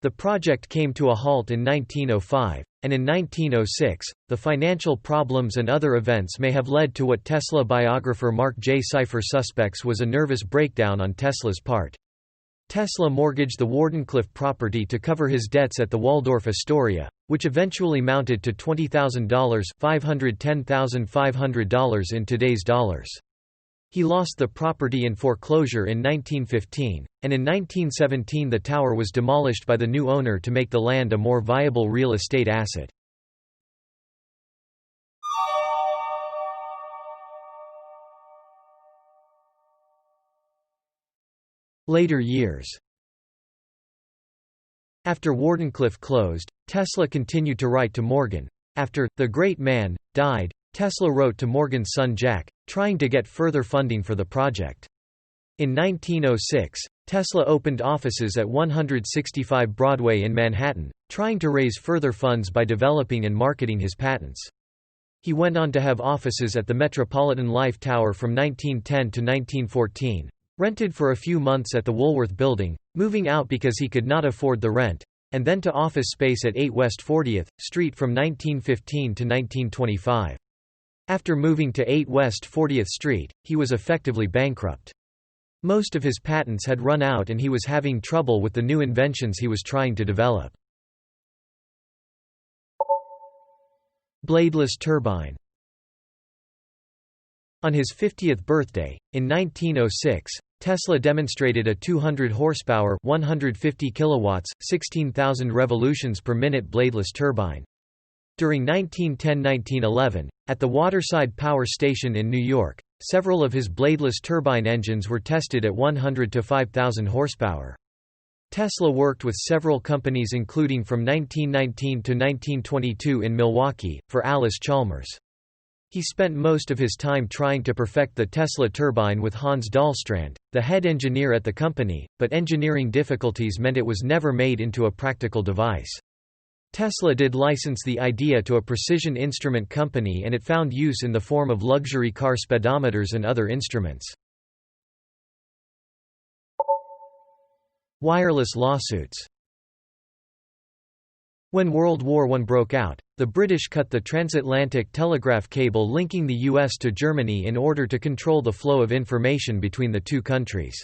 The project came to a halt in 1905, and in 1906, the financial problems and other events may have led to what Tesla biographer Mark J. Cypher suspects was a nervous breakdown on Tesla's part. Tesla mortgaged the Wardenclyffe property to cover his debts at the Waldorf Astoria, which eventually mounted to $20,000 $510,500 in today's dollars. He lost the property in foreclosure in 1915, and in 1917 the tower was demolished by the new owner to make the land a more viable real estate asset. Later years. After Wardenclyffe closed, Tesla continued to write to Morgan. After "the great man" died, Tesla wrote to Morgan's son Jack, trying to get further funding for the project. In 1906, Tesla opened offices at 165 Broadway in Manhattan, trying to raise further funds by developing and marketing his patents. He went on to have offices at the Metropolitan Life Tower from 1910 to 1914. Rented for a few months at the Woolworth Building, moving out because he could not afford the rent, and then to office space at 8 West 40th Street from 1915 to 1925. After moving to 8 West 40th Street, he was effectively bankrupt. Most of his patents had run out and he was having trouble with the new inventions he was trying to develop. Bladeless turbine. On his 50th birthday, in 1906, Tesla demonstrated a 200 horsepower, 150 kilowatts, 16,000 revolutions per minute bladeless turbine. During 1910–1911, at the Waterside Power Station in New York, several of his bladeless turbine engines were tested at 100 to 5,000 horsepower. Tesla worked with several companies including from 1919 to 1922 in Milwaukee, for Alice Chalmers. He spent most of his time trying to perfect the Tesla turbine with Hans Dahlstrand, the head engineer at the company, but engineering difficulties meant it was never made into a practical device. Tesla did license the idea to a precision instrument company and it found use in the form of luxury car speedometers and other instruments. Wireless lawsuits. When World War I broke out, the British cut the transatlantic telegraph cable linking the US to Germany in order to control the flow of information between the two countries.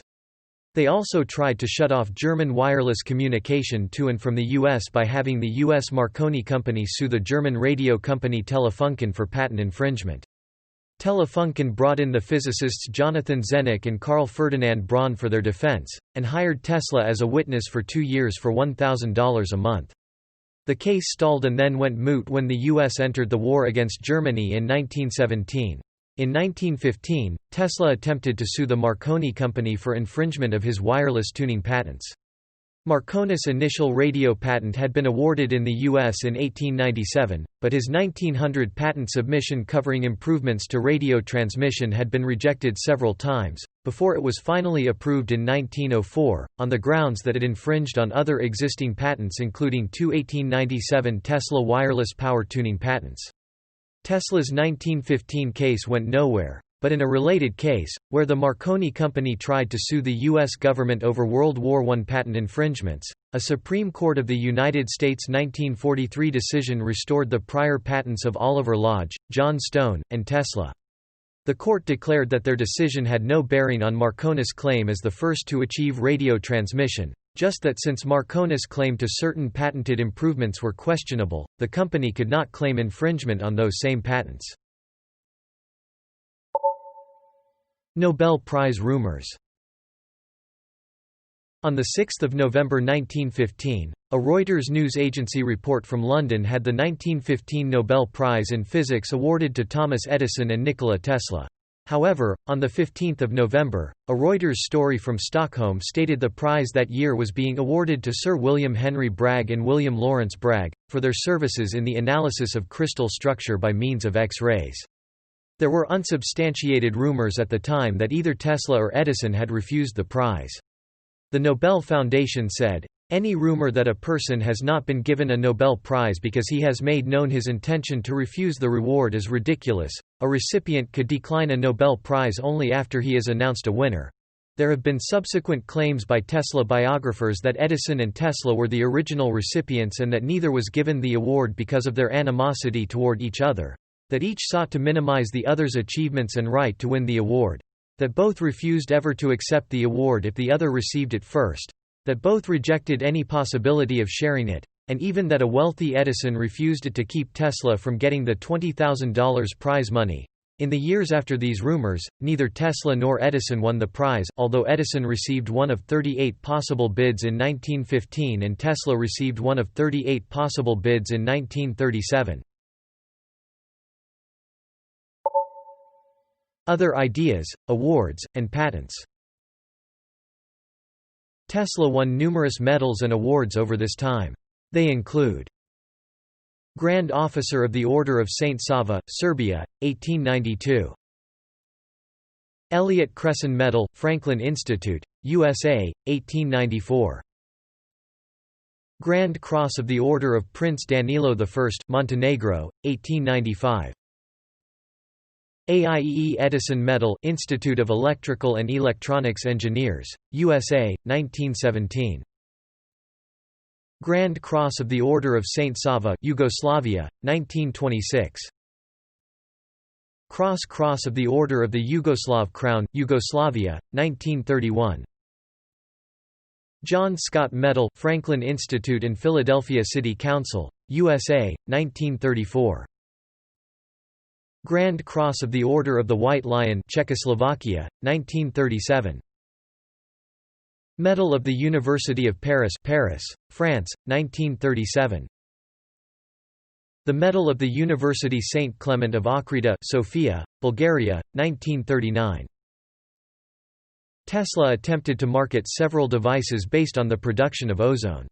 They also tried to shut off German wireless communication to and from the US by having the US Marconi Company sue the German radio company Telefunken for patent infringement. Telefunken brought in the physicists Jonathan Zenneck and Carl Ferdinand Braun for their defense, and hired Tesla as a witness for 2 years for $1,000 a month. The case stalled and then went moot when the U.S. entered the war against Germany in 1917. In 1915, Tesla attempted to sue the Marconi Company for infringement of his wireless tuning patents. Marconi's initial radio patent had been awarded in the U.S. in 1897, but his 1900 patent submission covering improvements to radio transmission had been rejected several times, before it was finally approved in 1904, on the grounds that it infringed on other existing patents including two 1897 Tesla wireless power tuning patents. Tesla's 1915 case went nowhere. But in a related case, where the Marconi Company tried to sue the U.S. government over World War I patent infringements, a Supreme Court of the United States 1943 decision restored the prior patents of Oliver Lodge, John Stone, and Tesla. The court declared that their decision had no bearing on Marconi's claim as the first to achieve radio transmission, just that since Marconi's claim to certain patented improvements were questionable, the company could not claim infringement on those same patents. Nobel Prize rumors. On 6 November 1915, a Reuters news agency report from London had the 1915 Nobel Prize in Physics awarded to Thomas Edison and Nikola Tesla. However, on 15 November, a Reuters story from Stockholm stated the prize that year was being awarded to Sir William Henry Bragg and William Lawrence Bragg, for their services in the analysis of crystal structure by means of X-rays. There were unsubstantiated rumors at the time that either Tesla or Edison had refused the prize. The Nobel Foundation said, "Any rumor that a person has not been given a Nobel Prize because he has made known his intention to refuse the reward is ridiculous. A recipient could decline a Nobel Prize only after he has announced a winner." There have been subsequent claims by Tesla biographers that Edison and Tesla were the original recipients and that neither was given the award because of their animosity toward each other, that each sought to minimize the other's achievements and right to win the award, that both refused ever to accept the award if the other received it first, that both rejected any possibility of sharing it, and even that a wealthy Edison refused it to keep Tesla from getting the $20,000 prize money. In the years after these rumors, neither Tesla nor Edison won the prize, although Edison received one of 38 possible bids in 1915 and Tesla received one of 38 possible bids in 1937. Other ideas, awards, and patents. Tesla won numerous medals and awards over this time. They include Grand Officer of the Order of St. Sava, Serbia, 1892. Elliott Cresson Medal, Franklin Institute, USA, 1894. Grand Cross of the Order of Prince Danilo I, Montenegro, 1895. AIEE Edison Medal, Institute of Electrical and Electronics Engineers, USA, 1917. Grand Cross of the Order of St. Sava, Yugoslavia, 1926. Cross of the Order of the Yugoslav Crown, Yugoslavia, 1931. John Scott Medal, Franklin Institute and Philadelphia City Council, USA, 1934. Grand Cross of the Order of the White Lion, Czechoslovakia, 1937. Medal of the University of Paris, France, 1937. The Medal of the University Saint Clement of Ochrida, Sofia, Bulgaria, 1939. Tesla attempted to market several devices based on the production of ozone.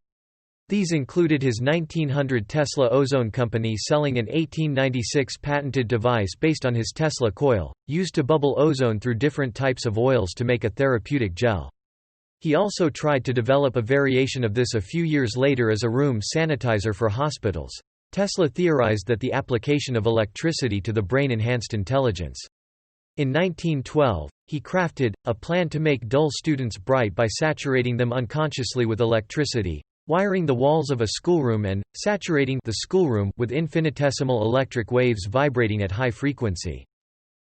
These included his 1900 Tesla Ozone Company selling an 1896 patented device based on his Tesla coil, used to bubble ozone through different types of oils to make a therapeutic gel. He also tried to develop a variation of this a few years later as a room sanitizer for hospitals. Tesla theorized that the application of electricity to the brain enhanced intelligence. In 1912, he crafted a plan to make dull students bright by saturating them unconsciously with electricity, wiring the walls of a schoolroom and saturating the schoolroom with infinitesimal electric waves vibrating at high frequency.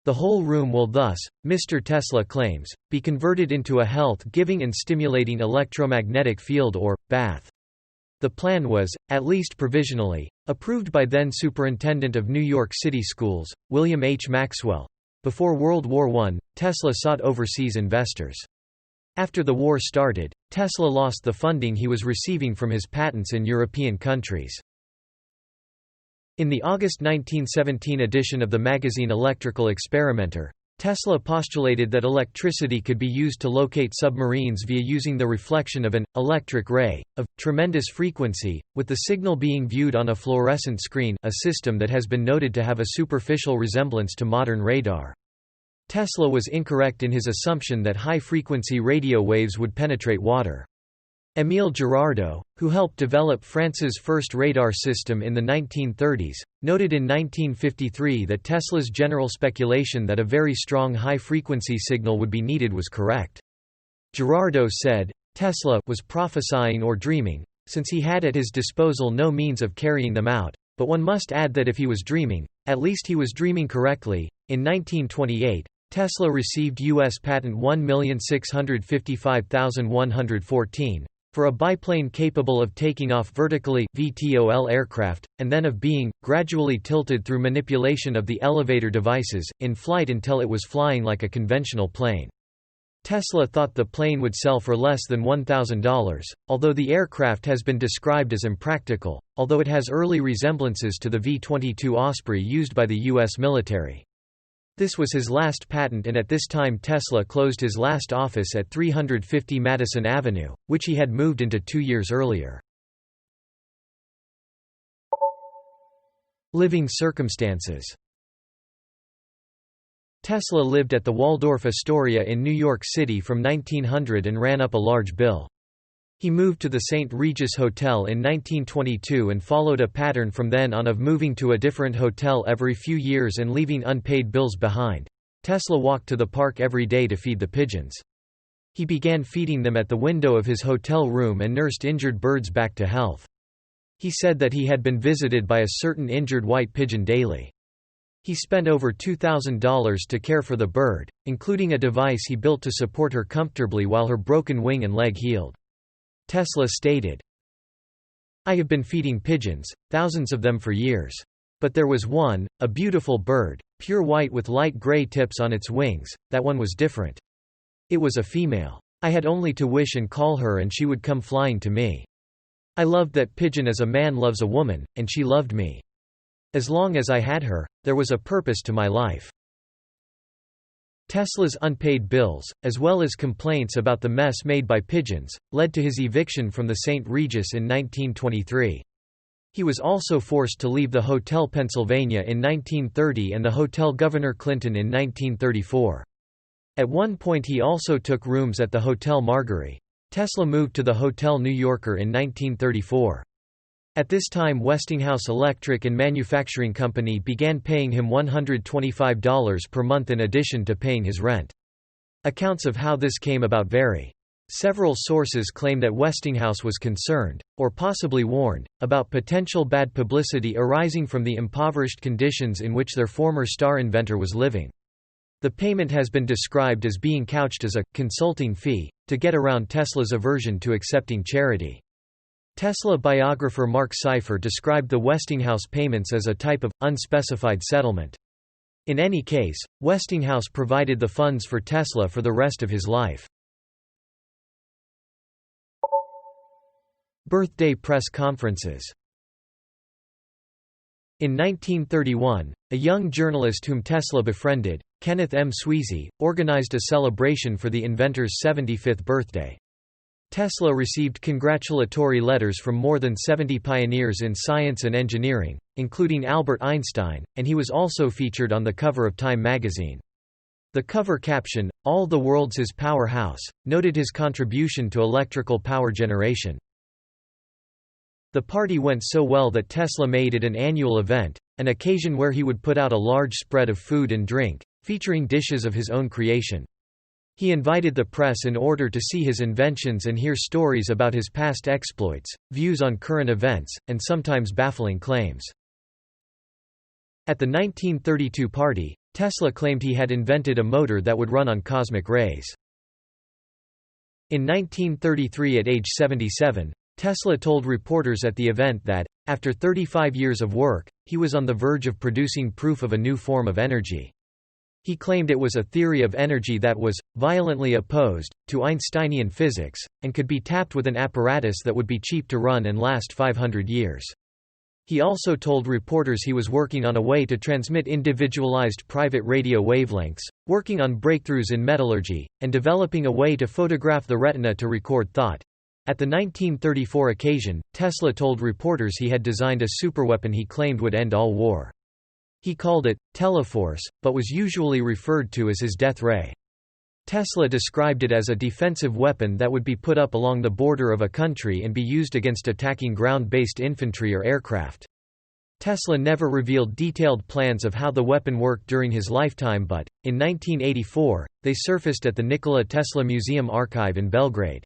The whole room will thus, Mr. Tesla claims, be converted into a health-giving and stimulating electromagnetic field or bath. The plan was, at least provisionally, approved by then Superintendent of New York City Schools, William H. Maxwell. Before World War I, Tesla sought overseas investors. After the war started, Tesla lost the funding he was receiving from his patents in European countries. In the August 1917 edition of the magazine Electrical Experimenter, Tesla postulated that electricity could be used to locate submarines via using the reflection of an electric ray of tremendous frequency, with the signal being viewed on a fluorescent screen, a system that has been noted to have a superficial resemblance to modern radar. Tesla was incorrect in his assumption that high-frequency radio waves would penetrate water. Émile Girardot, who helped develop France's first radar system in the 1930s, noted in 1953 that Tesla's general speculation that a very strong high-frequency signal would be needed was correct. Girardot said, "Tesla was prophesying or dreaming, since he had at his disposal no means of carrying them out, but one must add that if he was dreaming, at least he was dreaming correctly." In 1928, Tesla received U.S. patent 1,655,114 for a biplane capable of taking off vertically, VTOL aircraft, and then of being, gradually tilted through manipulation of the elevator devices, in flight until it was flying like a conventional plane. Tesla thought the plane would sell for less than $1,000, although the aircraft has been described as impractical, although it has early resemblances to the V-22 Osprey used by the U.S. military. This was his last patent, and at this time Tesla closed his last office at 350 Madison Avenue, which he had moved into 2 years earlier. Living circumstances. Tesla lived at the Waldorf Astoria in New York City from 1900 and ran up a large bill. He moved to the St. Regis Hotel in 1922 and followed a pattern from then on of moving to a different hotel every few years and leaving unpaid bills behind. Tesla walked to the park every day to feed the pigeons. He began feeding them at the window of his hotel room and nursed injured birds back to health. He said that he had been visited by a certain injured white pigeon daily. He spent over $2,000 to care for the bird, including a device he built to support her comfortably while her broken wing and leg healed. Tesla stated, "I have been feeding pigeons, thousands of them for years. But there was one, a beautiful bird, pure white with light gray tips on its wings, that one was different. It was a female. I had only to wish and call her and she would come flying to me. I loved that pigeon as a man loves a woman, and she loved me. As long as I had her, there was a purpose to my life." Tesla's unpaid bills, as well as complaints about the mess made by pigeons, led to his eviction from the St. Regis in 1923. He was also forced to leave the Hotel Pennsylvania in 1930 and the Hotel Governor Clinton in 1934. At one point he also took rooms at the Hotel Marguerite. Tesla moved to the Hotel New Yorker in 1934. At this time Westinghouse Electric and Manufacturing Company began paying him $125 per month in addition to paying his rent. Accounts of how this came about vary. Several sources claim that Westinghouse was concerned, or possibly warned, about potential bad publicity arising from the impoverished conditions in which their former star inventor was living. The payment has been described as being couched as a consulting fee, to get around Tesla's aversion to accepting charity. Tesla biographer Mark Seifer described the Westinghouse payments as a type of unspecified settlement. In any case, Westinghouse provided the funds for Tesla for the rest of his life. Birthday press conferences. In 1931, a young journalist whom Tesla befriended, Kenneth M. Sweezy, organized a celebration for the inventor's 75th birthday. Tesla received congratulatory letters from more than 70 pioneers in science and engineering, including Albert Einstein, and he was also featured on the cover of Time magazine. The cover caption, "All the World's His Powerhouse," noted his contribution to electrical power generation. The party went so well that Tesla made it an annual event, an occasion where he would put out a large spread of food and drink, featuring dishes of his own creation. He invited the press in order to see his inventions and hear stories about his past exploits, views on current events, and sometimes baffling claims. At the 1932 party, Tesla claimed he had invented a motor that would run on cosmic rays. In 1933, at age 77, Tesla told reporters at the event that, after 35 years of work, he was on the verge of producing proof of a new form of energy. He claimed it was a theory of energy that was violently opposed to Einsteinian physics, and could be tapped with an apparatus that would be cheap to run and last 500 years. He also told reporters he was working on a way to transmit individualized private radio wavelengths, working on breakthroughs in metallurgy, and developing a way to photograph the retina to record thought. At the 1934 occasion, Tesla told reporters he had designed a superweapon he claimed would end all war. He called it Teleforce, but was usually referred to as his death ray. Tesla described it as a defensive weapon that would be put up along the border of a country and be used against attacking ground-based infantry or aircraft. Tesla never revealed detailed plans of how the weapon worked during his lifetime, but, in 1984, they surfaced at the Nikola Tesla Museum archive in Belgrade.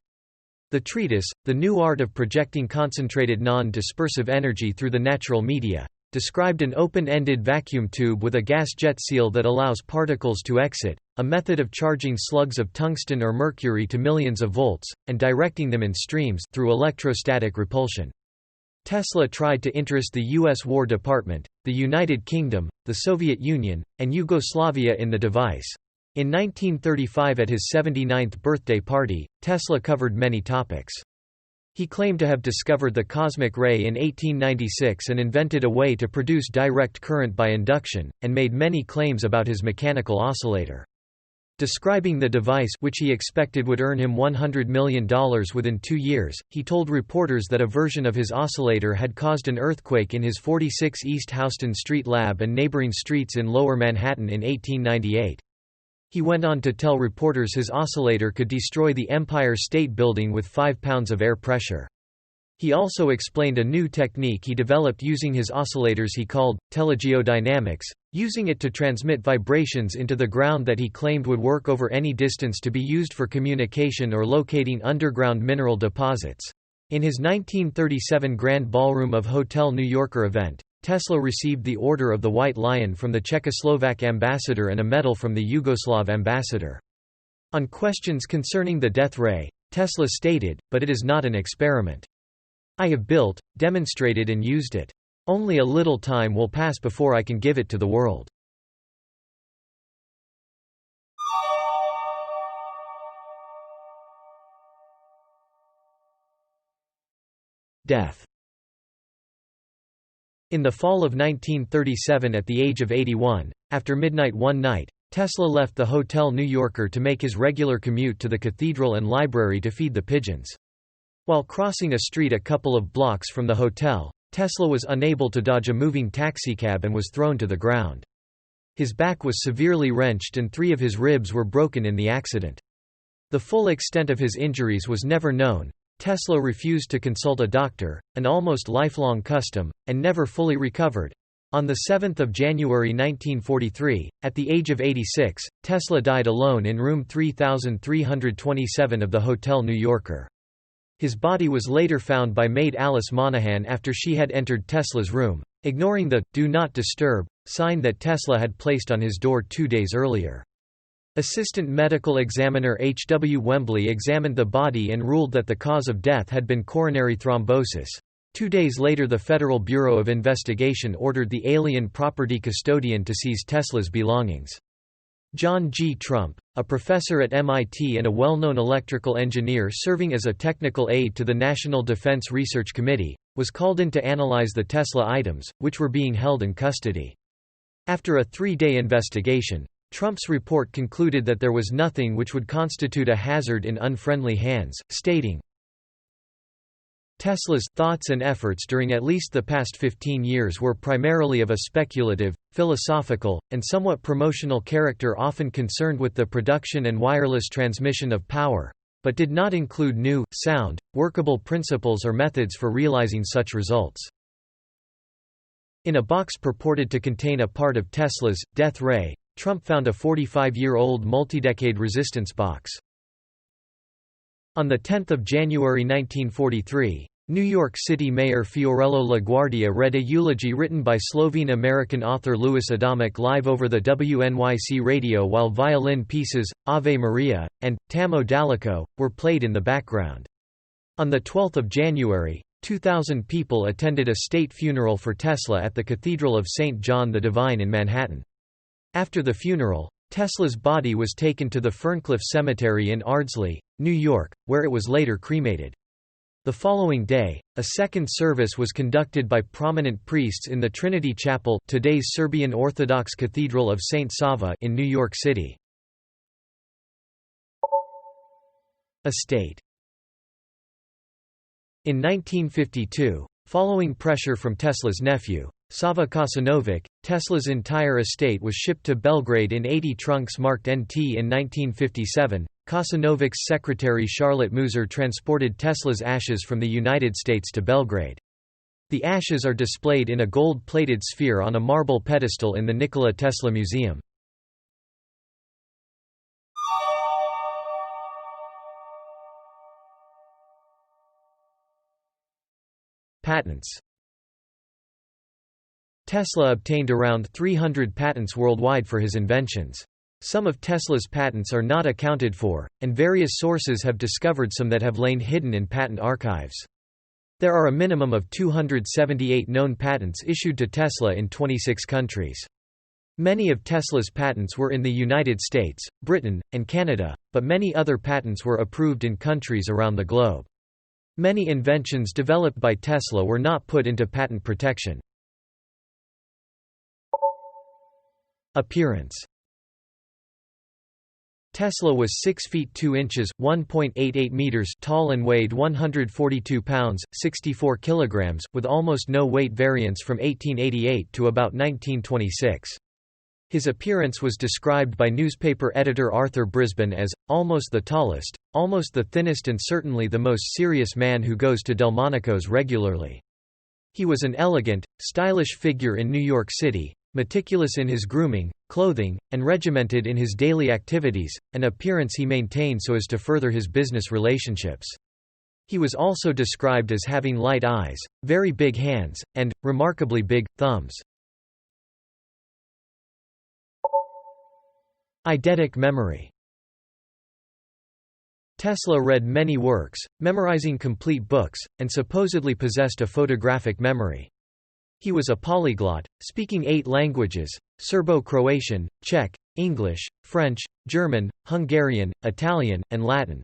The treatise, The New Art of Projecting Concentrated Non-Dispersive Energy Through the Natural Media, described an open-ended vacuum tube with a gas jet seal that allows particles to exit, a method of charging slugs of tungsten or mercury to millions of volts, and directing them in streams through electrostatic repulsion. Tesla tried to interest the U.S. War Department, the United Kingdom, the Soviet Union, and Yugoslavia in the device. In 1935 at his 79th birthday party, Tesla covered many topics. He claimed to have discovered the cosmic ray in 1896 and invented a way to produce direct current by induction, and made many claims about his mechanical oscillator. Describing the device, which he expected would earn him $100 million within 2 years, he told reporters that a version of his oscillator had caused an earthquake in his 46 East Houston Street lab and neighboring streets in Lower Manhattan in 1898. He went on to tell reporters his oscillator could destroy the Empire State Building with 5 pounds of air pressure. He also explained a new technique he developed using his oscillators he called telegeodynamics, using it to transmit vibrations into the ground that he claimed would work over any distance to be used for communication or locating underground mineral deposits. In his 1937 Grand Ballroom of Hotel New Yorker event, Tesla received the Order of the White Lion from the Czechoslovak ambassador and a medal from the Yugoslav ambassador. On questions concerning the death ray, Tesla stated, "But it is not an experiment. I have built, demonstrated and used it. Only a little time will pass before I can give it to the world." Death. In the fall of 1937 at the age of 81, after midnight one night, Tesla left the Hotel New Yorker to make his regular commute to the cathedral and library to feed the pigeons. While crossing a street a couple of blocks from the hotel, Tesla was unable to dodge a moving taxicab and was thrown to the ground. His back was severely wrenched and 3 of his ribs were broken in the accident. The full extent of his injuries was never known. Tesla refused to consult a doctor, an almost lifelong custom, and never fully recovered. On 7 January 1943, at the age of 86, Tesla died alone in room 3327 of the Hotel New Yorker. His body was later found by maid Alice Monahan after she had entered Tesla's room, ignoring the "Do Not Disturb" sign that Tesla had placed on his door 2 days earlier. Assistant Medical Examiner H. W. Wembley examined the body and ruled that the cause of death had been coronary thrombosis. 2 days later the Federal Bureau of Investigation ordered the alien property custodian to seize Tesla's belongings. John G. Trump, a professor at MIT and a well-known electrical engineer serving as a technical aide to the National Defense Research Committee, was called in to analyze the Tesla items, which were being held in custody. After a 3-day investigation, Trump's report concluded that there was nothing which would constitute a hazard in unfriendly hands, stating, Tesla's thoughts and efforts during at least the past 15 years were primarily of a speculative, philosophical, and somewhat promotional character, often concerned with the production and wireless transmission of power, but did not include new, sound, workable principles or methods for realizing such results. In a box purported to contain a part of Tesla's death ray, Trump found a 45-year-old multi-decade resistance box. On 10 January 1943, New York City Mayor Fiorello LaGuardia read a eulogy written by Slovene-American author Louis Adamic live over the WNYC radio while violin pieces, Ave Maria, and Tamo Dalico, were played in the background. On 12 January, 2,000 people attended a state funeral for Tesla at the Cathedral of St. John the Divine in Manhattan. After the funeral, Tesla's body was taken to the Ferncliff Cemetery in Ardsley, New York, where it was later cremated. The following day, a second service was conducted by prominent priests in the Trinity Chapel, today's Serbian Orthodox Cathedral of St. Sava in New York City. Estate. In 1952, following pressure from Tesla's nephew, Sava Kasanovic, Tesla's entire estate was shipped to Belgrade in 80 trunks marked NT. In 1957, Kasanovic's secretary Charlotte Muser transported Tesla's ashes from the United States to Belgrade. The ashes are displayed in a gold-plated sphere on a marble pedestal in the Nikola Tesla Museum. Patents. Tesla obtained around 300 patents worldwide for his inventions. Some of Tesla's patents are not accounted for, and various sources have discovered some that have lain hidden in patent archives. There are a minimum of 278 known patents issued to Tesla in 26 countries. Many of Tesla's patents were in the United States, Britain, and Canada, but many other patents were approved in countries around the globe. Many inventions developed by Tesla were not put into patent protection. Appearance. Tesla was 6 feet 2 inches (1.88 meters) tall and weighed 142 pounds (64 kilograms), with almost no weight variance from 1888 to about 1926. His appearance was described by newspaper editor Arthur Brisbane as, almost the tallest, almost the thinnest and certainly the most serious man who goes to Delmonico's regularly. He was an elegant, stylish figure in New York City, meticulous in his grooming, clothing, and regimented in his daily activities, an appearance he maintained so as to further his business relationships. He was also described as having light eyes, very big hands, and, remarkably big, thumbs. Eidetic memory. Tesla read many works, memorizing complete books, and supposedly possessed a photographic memory. He was a polyglot, speaking 8 languages: Serbo-Croatian, Czech, English, French, German, Hungarian, Italian, and Latin.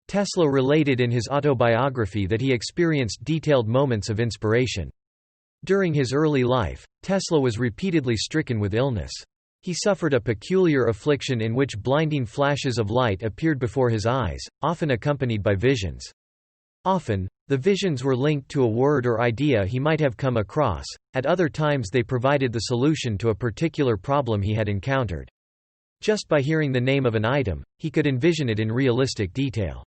Tesla related in his autobiography that he experienced detailed moments of inspiration. During his early life, Tesla was repeatedly stricken with illness. He suffered a peculiar affliction in which blinding flashes of light appeared before his eyes, often accompanied by visions. Often, the visions were linked to a word or idea he might have come across, at other times they provided the solution to a particular problem he had encountered. Just by hearing the name of an item, he could envision it in realistic detail.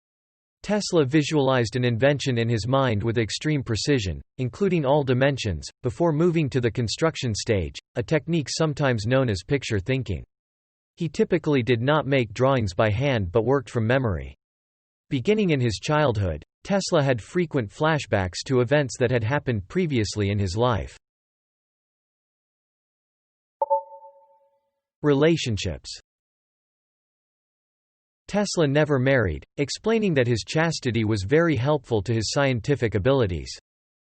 Tesla visualized an invention in his mind with extreme precision, including all dimensions, before moving to the construction stage, a technique sometimes known as picture thinking. He typically did not make drawings by hand but worked from memory. Beginning in his childhood, Tesla had frequent flashbacks to events that had happened previously in his life. Relationships. Tesla never married, explaining that his chastity was very helpful to his scientific abilities.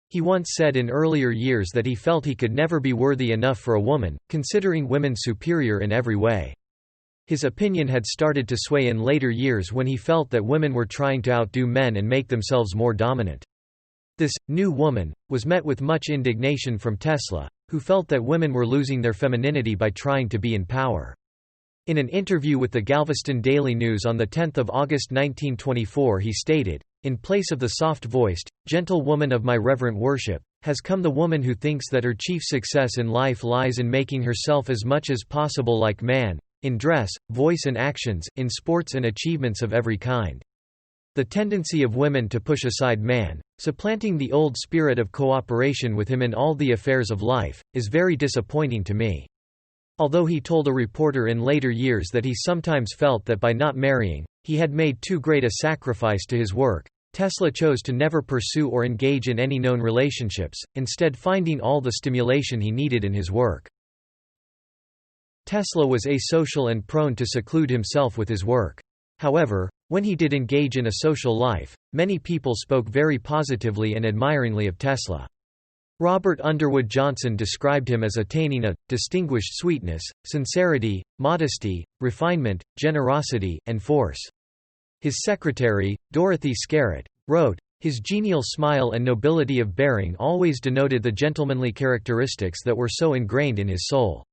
He once said in earlier years that he felt he could never be worthy enough for a woman, considering women superior in every way. His opinion had started to sway in later years when he felt that women were trying to outdo men and make themselves more dominant. This new woman was met with much indignation from Tesla, who felt that women were losing their femininity by trying to be in power. In an interview with the Galveston Daily News on 10 August 1924 he stated, "In place of the soft-voiced, gentle woman of my reverent worship, has come the woman who thinks that her chief success in life lies in making herself as much as possible like man, in dress, voice and actions, in sports and achievements of every kind. The tendency of women to push aside man, supplanting the old spirit of cooperation with him in all the affairs of life, is very disappointing to me." Although he told a reporter in later years that he sometimes felt that by not marrying, he had made too great a sacrifice to his work, Tesla chose to never pursue or engage in any known relationships, instead finding all the stimulation he needed in his work. Tesla was asocial and prone to seclude himself with his work. However, when he did engage in a social life, many people spoke very positively and admiringly of Tesla. Robert Underwood Johnson described him as attaining a distinguished sweetness, sincerity, modesty, refinement, generosity, and force. His secretary, Dorothy Scarrett, wrote, His genial smile and nobility of bearing always denoted the gentlemanly characteristics that were so ingrained in his soul.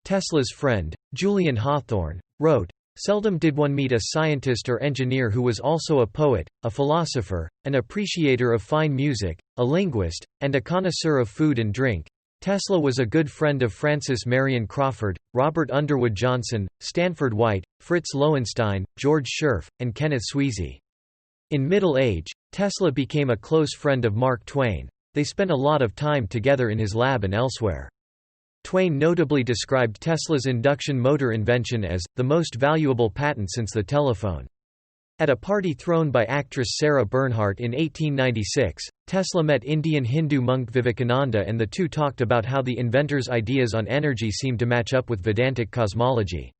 Tesla's friend, Julian Hawthorne, wrote, "Seldom did one meet a scientist or engineer who was also a poet, a philosopher, an appreciator of fine music, a linguist, and a connoisseur of food and drink. Tesla was a good friend of Francis Marion Crawford, Robert Underwood Johnson, Stanford White, Fritz Lowenstein, George Scherf, and Kenneth Sweezy." In middle age, Tesla became a close friend of Mark Twain. They spent a lot of time together in his lab and elsewhere. Twain notably described Tesla's induction motor invention as the most valuable patent since the telephone. At a party thrown by actress Sarah Bernhardt in 1896, Tesla met Indian Hindu monk Vivekananda, and the two talked about how the inventor's ideas on energy seemed to match up with Vedantic cosmology.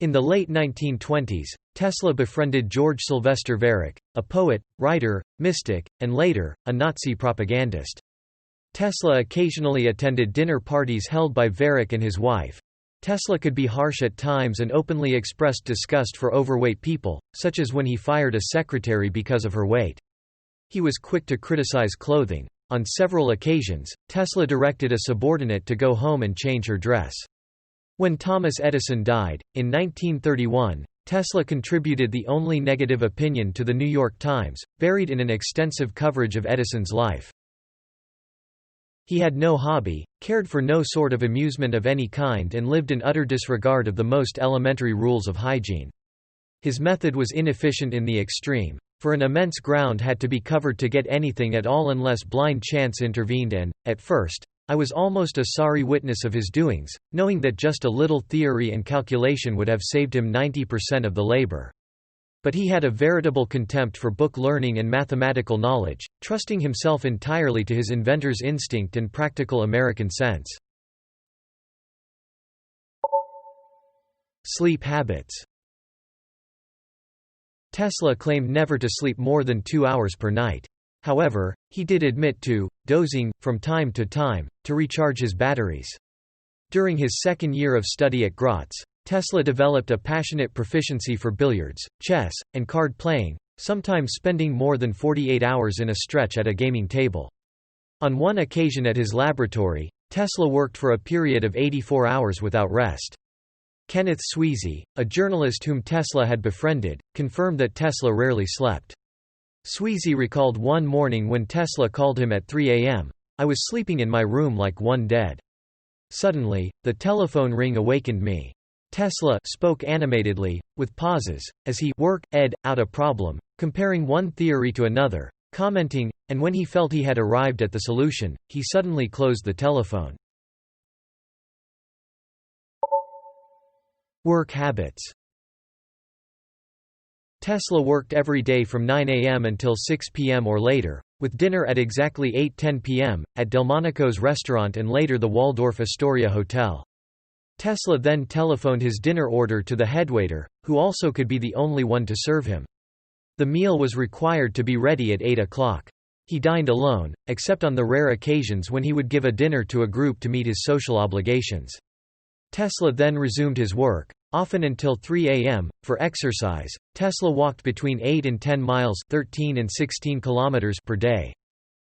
In the late 1920s, Tesla befriended George Sylvester Varick, a poet, writer, mystic, and later, a Nazi propagandist. Tesla occasionally attended dinner parties held by Varick and his wife. Tesla could be harsh at times and openly expressed disgust for overweight people, such as when he fired a secretary because of her weight. He was quick to criticize clothing. On several occasions, Tesla directed a subordinate to go home and change her dress. When Thomas Edison died, in 1931, Tesla contributed the only negative opinion to the New York Times, buried in an extensive coverage of Edison's life. He had no hobby, cared for no sort of amusement of any kind, and lived in utter disregard of the most elementary rules of hygiene. His method was inefficient in the extreme, for an immense ground had to be covered to get anything at all unless blind chance intervened, and, at first, I was almost a sorry witness of his doings, knowing that just a little theory and calculation would have saved him 90% of the labor. But he had a veritable contempt for book learning and mathematical knowledge, trusting himself entirely to his inventor's instinct and practical American sense. Sleep habits. Tesla claimed never to sleep more than 2 hours per night. However, he did admit to dozing, from time to time, to recharge his batteries. During his second year of study at Graz, Tesla developed a passionate proficiency for billiards, chess, and card playing, sometimes spending more than 48 hours in a stretch at a gaming table. On one occasion at his laboratory, Tesla worked for a period of 84 hours without rest. Kenneth Sweezy, a journalist whom Tesla had befriended, confirmed that Tesla rarely slept. Sweezy recalled one morning when Tesla called him at 3 a.m. "I was sleeping in my room like one dead. Suddenly, the telephone ring awakened me." Tesla spoke animatedly, with pauses, as he worked out a problem, comparing one theory to another, commenting, and when he felt he had arrived at the solution, he suddenly closed the telephone. Work habits. Tesla worked every day from 9 a.m. until 6 p.m. or later, with dinner at exactly 8:10 p.m., at Delmonico's restaurant and later the Waldorf Astoria Hotel. Tesla then telephoned his dinner order to the headwaiter, who also could be the only one to serve him. The meal was required to be ready at 8 o'clock. He dined alone, except on the rare occasions when he would give a dinner to a group to meet his social obligations. Tesla then resumed his work, often until 3 a.m. For exercise, Tesla walked between 8 and 10 miles 13 and 16 kilometers per day.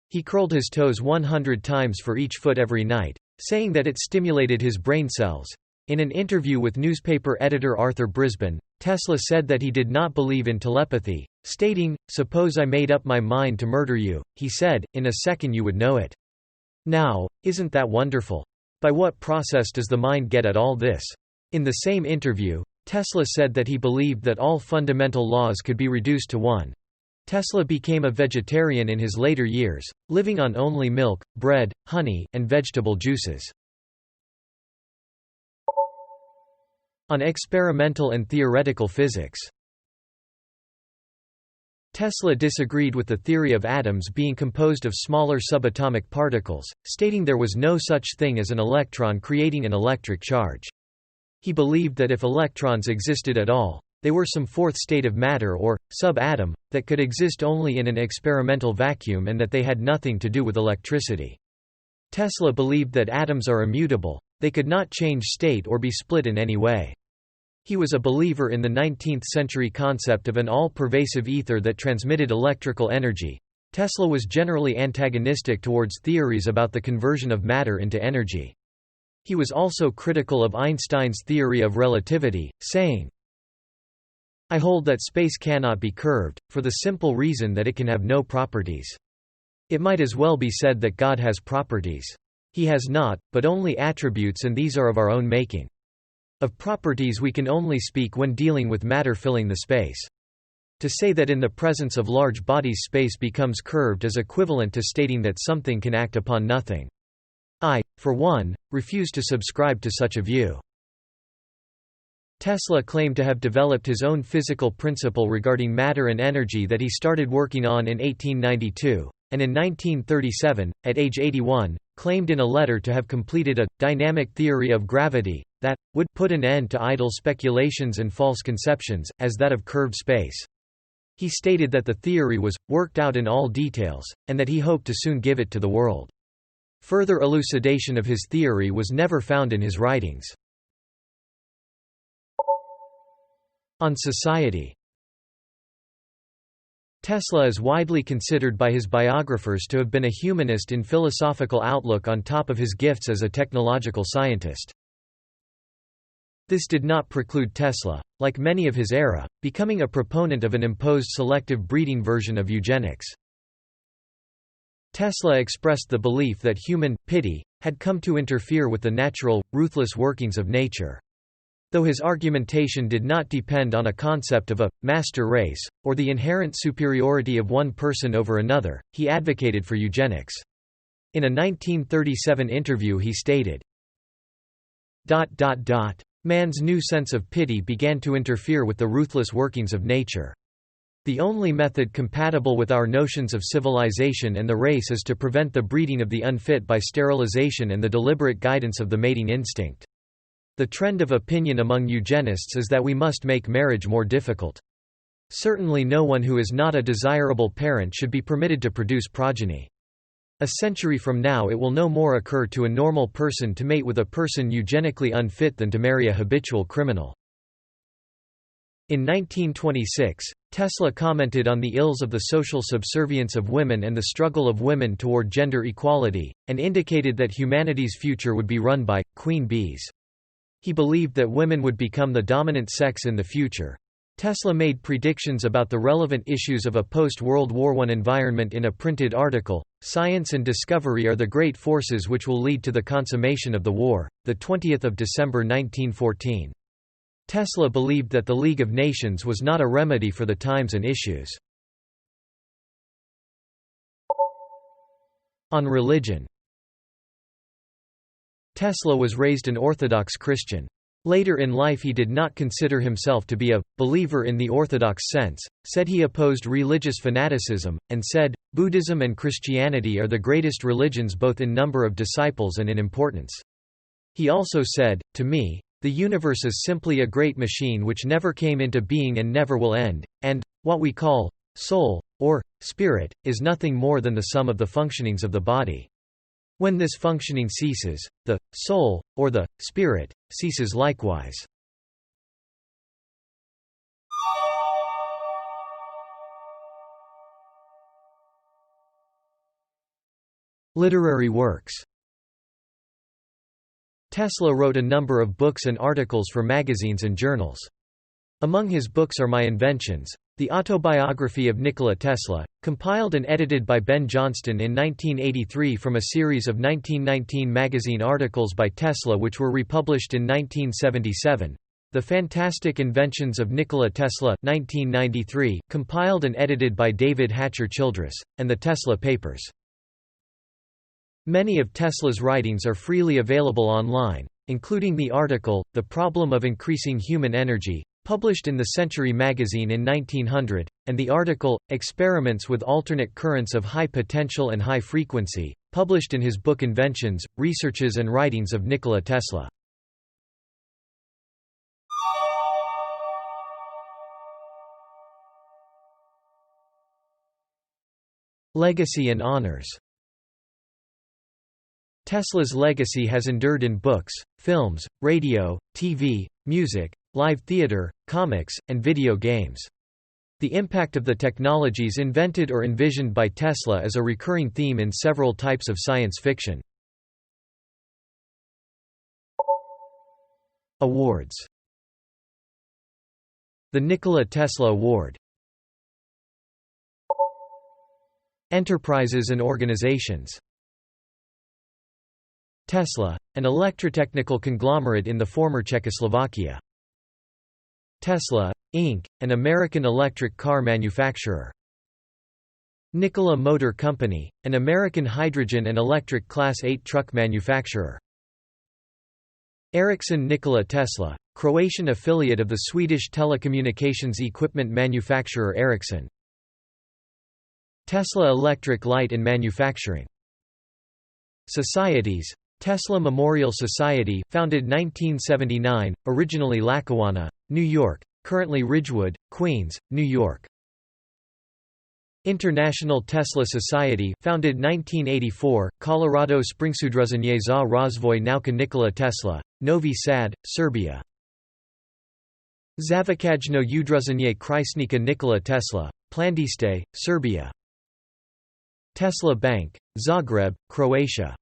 He curled his toes 100 times for each foot every night, saying that it stimulated his brain cells. In an interview with newspaper editor Arthur Brisbane, Tesla said that he did not believe in telepathy, stating, "Suppose I made up my mind to murder you," he said, "in a second you would know it." Now, isn't that wonderful? By what process does the mind get at all this? In the same interview, Tesla said that he believed that all fundamental laws could be reduced to one. Tesla became a vegetarian in his later years, living on only milk, bread, honey, and vegetable juices. On experimental and theoretical physics. Tesla disagreed with the theory of atoms being composed of smaller subatomic particles, stating there was no such thing as an electron creating an electric charge. He believed that if electrons existed at all, they were some fourth state of matter or sub-atom, that could exist only in an experimental vacuum and that they had nothing to do with electricity. Tesla believed that atoms are immutable, they could not change state or be split in any way. He was a believer in the 19th-century concept of an all-pervasive ether that transmitted electrical energy, Tesla was generally antagonistic towards theories about the conversion of matter into energy. He was also critical of Einstein's theory of relativity, saying, "I hold that space cannot be curved, for the simple reason that it can have no properties. It might as well be said that God has properties. He has not, but only attributes, and these are of our own making. Of properties we can only speak when dealing with matter filling the space. To say that in the presence of large bodies space becomes curved is equivalent to stating that something can act upon nothing. I, for one, refuse to subscribe to such a view." Tesla claimed to have developed his own physical principle regarding matter and energy that he started working on in 1892, and in 1937, at age 81, claimed in a letter to have completed a «dynamic theory of gravity» that would put an end to idle speculations and false conceptions, as that of curved space. He stated that the theory was worked out in all details, and that he hoped to soon give it to the world. Further elucidation of his theory was never found in his writings. On society. Tesla is widely considered by his biographers to have been a humanist in philosophical outlook on top of his gifts as a technological scientist. This did not preclude Tesla, like many of his era, becoming a proponent of an imposed selective breeding version of eugenics. Tesla expressed the belief that human pity had come to interfere with the natural, ruthless workings of nature. Though his argumentation did not depend on a concept of a master race, or the inherent superiority of one person over another, he advocated for eugenics. In a 1937 interview he stated, "Man's new sense of pity began to interfere with the ruthless workings of nature. The only method compatible with our notions of civilization and the race is to prevent the breeding of the unfit by sterilization and the deliberate guidance of the mating instinct. The trend of opinion among eugenists is that we must make marriage more difficult. Certainly no one who is not a desirable parent should be permitted to produce progeny. A century from now it will no more occur to a normal person to mate with a person eugenically unfit than to marry a habitual criminal." In 1926, Tesla commented on the ills of the social subservience of women and the struggle of women toward gender equality, and indicated that humanity's future would be run by queen bees. He believed that women would become the dominant sex in the future. Tesla made predictions about the relevant issues of a post-World War I environment in a printed article, "Science and Discovery Are the Great Forces Which Will Lead to the Consummation of the War," 20 December 1914. Tesla believed that the League of Nations was not a remedy for the times and issues. On religion. Tesla was raised an Orthodox Christian. Later in life he did not consider himself to be a believer in the Orthodox sense, said he opposed religious fanaticism, and said, "Buddhism and Christianity are the greatest religions both in number of disciples and in importance." He also said, "To me, the universe is simply a great machine which never came into being and never will end, and what we call soul, or spirit, is nothing more than the sum of the functionings of the body. When this functioning ceases, the soul, or the spirit, ceases likewise." Literary works. Tesla wrote a number of books and articles for magazines and journals. Among his books are My Inventions, the autobiography of Nikola Tesla, compiled and edited by Ben Johnston in 1983 from a series of 1919 magazine articles by Tesla which were republished in 1977. The Fantastic Inventions of Nikola Tesla 1993, compiled and edited by David Hatcher Childress, and the Tesla Papers. Many of Tesla's writings are freely available online, including the article, The Problem of Increasing Human Energy, published in the Century magazine in 1900, and the article, Experiments with Alternate Currents of High Potential and High Frequency, published in his book Inventions, Researches and Writings of Nikola Tesla. Legacy and honors. Tesla's legacy has endured in books, films, radio, TV, music, live theater, comics, and video games. The impact of the technologies invented or envisioned by Tesla is a recurring theme in several types of science fiction. Awards. The Nikola Tesla Award. Enterprises and organizations. Tesla, an electrotechnical conglomerate in the former Czechoslovakia. Tesla, Inc., an American electric car manufacturer. Nikola Motor Company, an American hydrogen and electric Class 8 truck manufacturer. Ericsson Nikola Tesla, Croatian affiliate of the Swedish telecommunications equipment manufacturer Ericsson. Tesla Electric Light and Manufacturing. Societies. Tesla Memorial Society, founded 1979, originally Lackawanna, New York, currently Ridgewood, Queens, New York. International Tesla Society, founded 1984, Colorado Springsudruženje za razvoj nauka Nikola Tesla, Novi Sad, Serbia. Zavakajno udruženje Krajsnika Nikola Tesla, Plandište, Serbia. Tesla Bank, Zagreb, Croatia.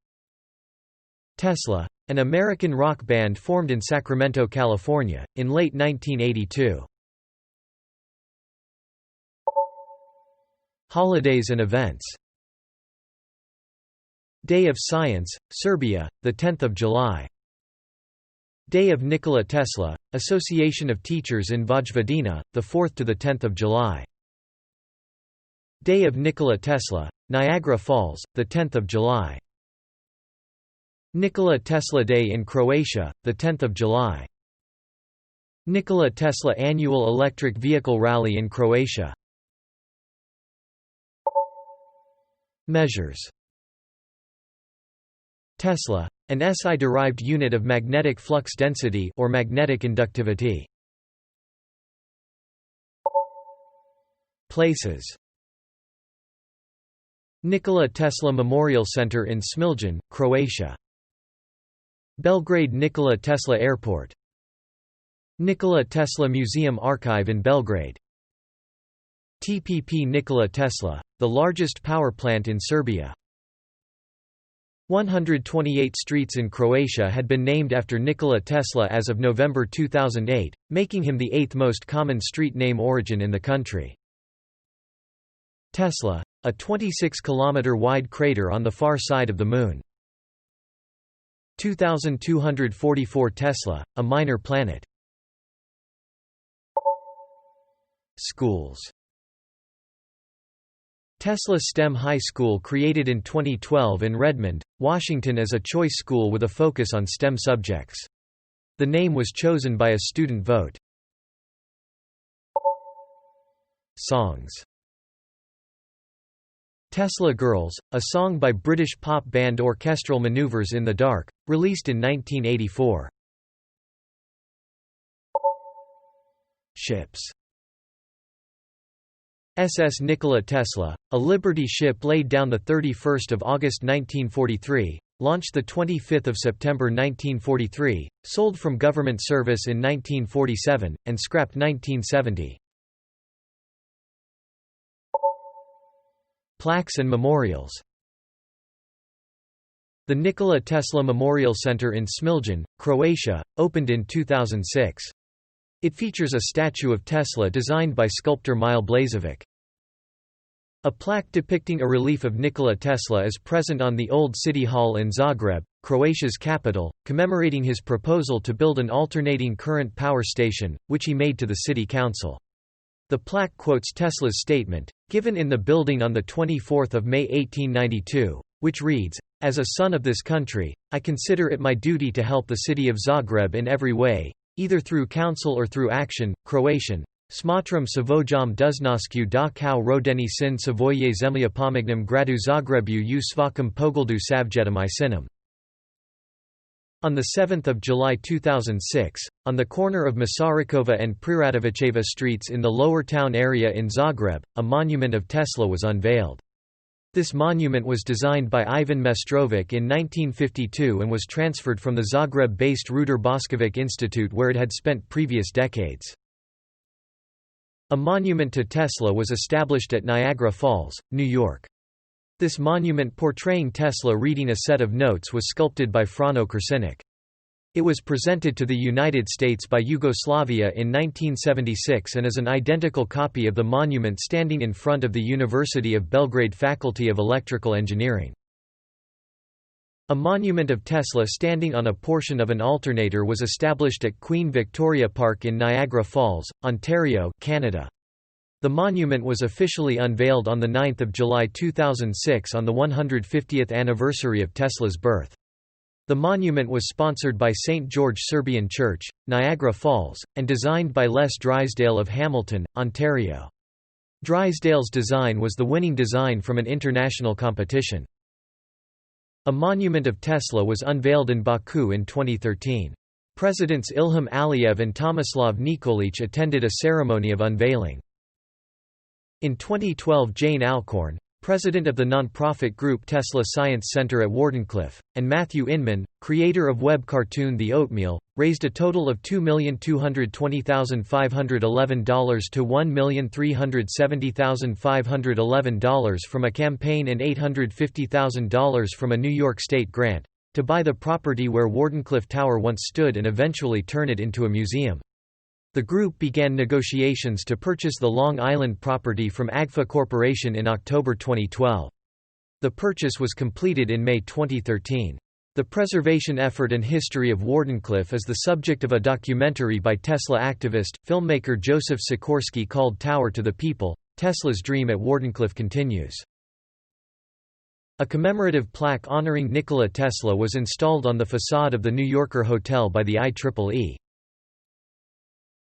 Tesla, an American rock band formed in Sacramento, California, in late 1982. Holidays and events. Day of Science, Serbia, 10 July. Day of Nikola Tesla, Association of Teachers in Vojvodina, 4 to 10 July. Day of Nikola Tesla, Niagara Falls, 10 July. Nikola Tesla Day in Croatia, 10 July. Nikola Tesla Annual Electric Vehicle Rally in Croatia. Measures. Tesla, an SI-derived unit of magnetic flux density or magnetic inductivity. Places. Nikola Tesla Memorial Center in Smiljan, Croatia. Belgrade Nikola Tesla Airport. Nikola Tesla Museum Archive in Belgrade. TPP Nikola Tesla, the largest power plant in Serbia. 128 streets in Croatia had been named after Nikola Tesla as of November 2008, making him the 8th most common street name origin in the country. Tesla, a 26-kilometer-wide crater on the far side of the Moon. 2244 Tesla, a minor planet. Schools. Tesla STEM High School, created in 2012 in Redmond, Washington as a choice school with a focus on STEM subjects. The name was chosen by a student vote. Songs. Tesla Girls, a song by British pop band Orchestral Manoeuvres in the Dark, released in 1984. Ships. SS Nikola Tesla, a Liberty ship laid down 31 August 1943, launched 25 September 1943, sold from government service in 1947, and scrapped 1970. Plaques and memorials. The Nikola Tesla Memorial Center in Smiljan, Croatia, opened in 2006. It features a statue of Tesla designed by sculptor Mile Blažević. A plaque depicting a relief of Nikola Tesla is present on the Old City Hall in Zagreb, Croatia's capital, commemorating his proposal to build an alternating current power station, which he made to the city council. The plaque quotes Tesla's statement, given in the building on 24 May 1892, which reads, "As a son of this country, I consider it my duty to help the city of Zagreb in every way, either through counsel or through action." Croatian, Smatram savojam dužnosću da kao rodeni sin savoje zemlje pomognem gradu Zagrebu u svakom pogledu savjetom I sinem. On 7 July 2006, on the corner of Masarykova and Preradovićeva streets in the lower town area in Zagreb, a monument of Tesla was unveiled. This monument was designed by Ivan Mestrovic in 1952 and was transferred from the Zagreb-based Ruder Bošković Institute where it had spent previous decades. A monument to Tesla was established at Niagara Falls, New York. This monument portraying Tesla reading a set of notes was sculpted by Frano Kršinić. It was presented to the United States by Yugoslavia in 1976 and is an identical copy of the monument standing in front of the University of Belgrade Faculty of Electrical Engineering. A monument of Tesla standing on a portion of an alternator was established at Queen Victoria Park in Niagara Falls, Ontario, Canada. The monument was officially unveiled on 9 July 2006 on the 150th anniversary of Tesla's birth. The monument was sponsored by St. George Serbian Church, Niagara Falls, and designed by Les Drysdale of Hamilton, Ontario. Drysdale's design was the winning design from an international competition. A monument of Tesla was unveiled in Baku in 2013. Presidents Ilham Aliyev and Tomislav Nikolic attended a ceremony of unveiling. In 2012, Jane Alcorn, president of the non-profit group Tesla Science Center at Wardenclyffe, and Matthew Inman, creator of web cartoon The Oatmeal, raised a total of $2,220,511 to $1,370,511 from a campaign and $850,000 from a New York State grant, to buy the property where Wardenclyffe Tower once stood and eventually turn it into a museum. The group began negotiations to purchase the Long Island property from Agfa Corporation in October 2012. The purchase was completed in May 2013. The preservation effort and history of Wardenclyffe is the subject of a documentary by Tesla activist, filmmaker Joseph Sikorsky called Tower to the People. Tesla's dream at Wardenclyffe continues. A commemorative plaque honoring Nikola Tesla was installed on the facade of the New Yorker Hotel by the IEEE.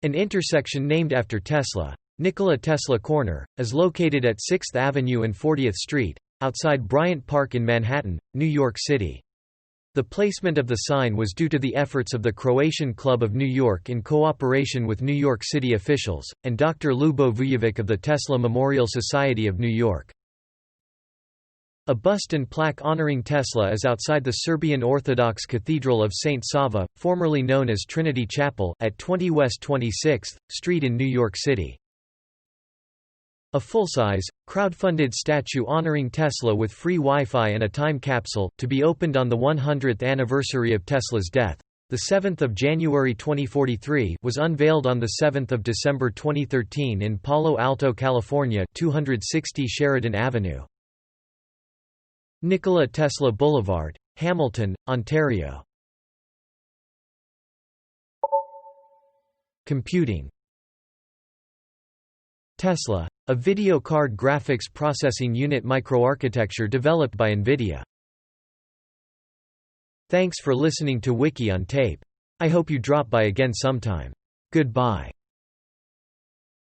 An intersection named after Tesla, Nikola Tesla Corner, is located at 6th Avenue and 40th Street, outside Bryant Park in Manhattan, New York City. The placement of the sign was due to the efforts of the Croatian Club of New York in cooperation with New York City officials, and Dr. Lubo Vujovic of the Tesla Memorial Society of New York. A bust and plaque honoring Tesla is outside the Serbian Orthodox Cathedral of St. Sava, formerly known as Trinity Chapel, at 20 West 26th Street in New York City. A full-size, crowd-funded statue honoring Tesla with free Wi-Fi and a time capsule, to be opened on the 100th anniversary of Tesla's death, 7 January 2043, was unveiled on 7 December 2013 in Palo Alto, California, 260 Sheridan Avenue. Nikola Tesla Boulevard, Hamilton, Ontario. Computing. Tesla, a video card graphics processing unit microarchitecture developed by NVIDIA. Thanks for listening to Wiki-On-Tape. I hope you drop by again sometime. Goodbye.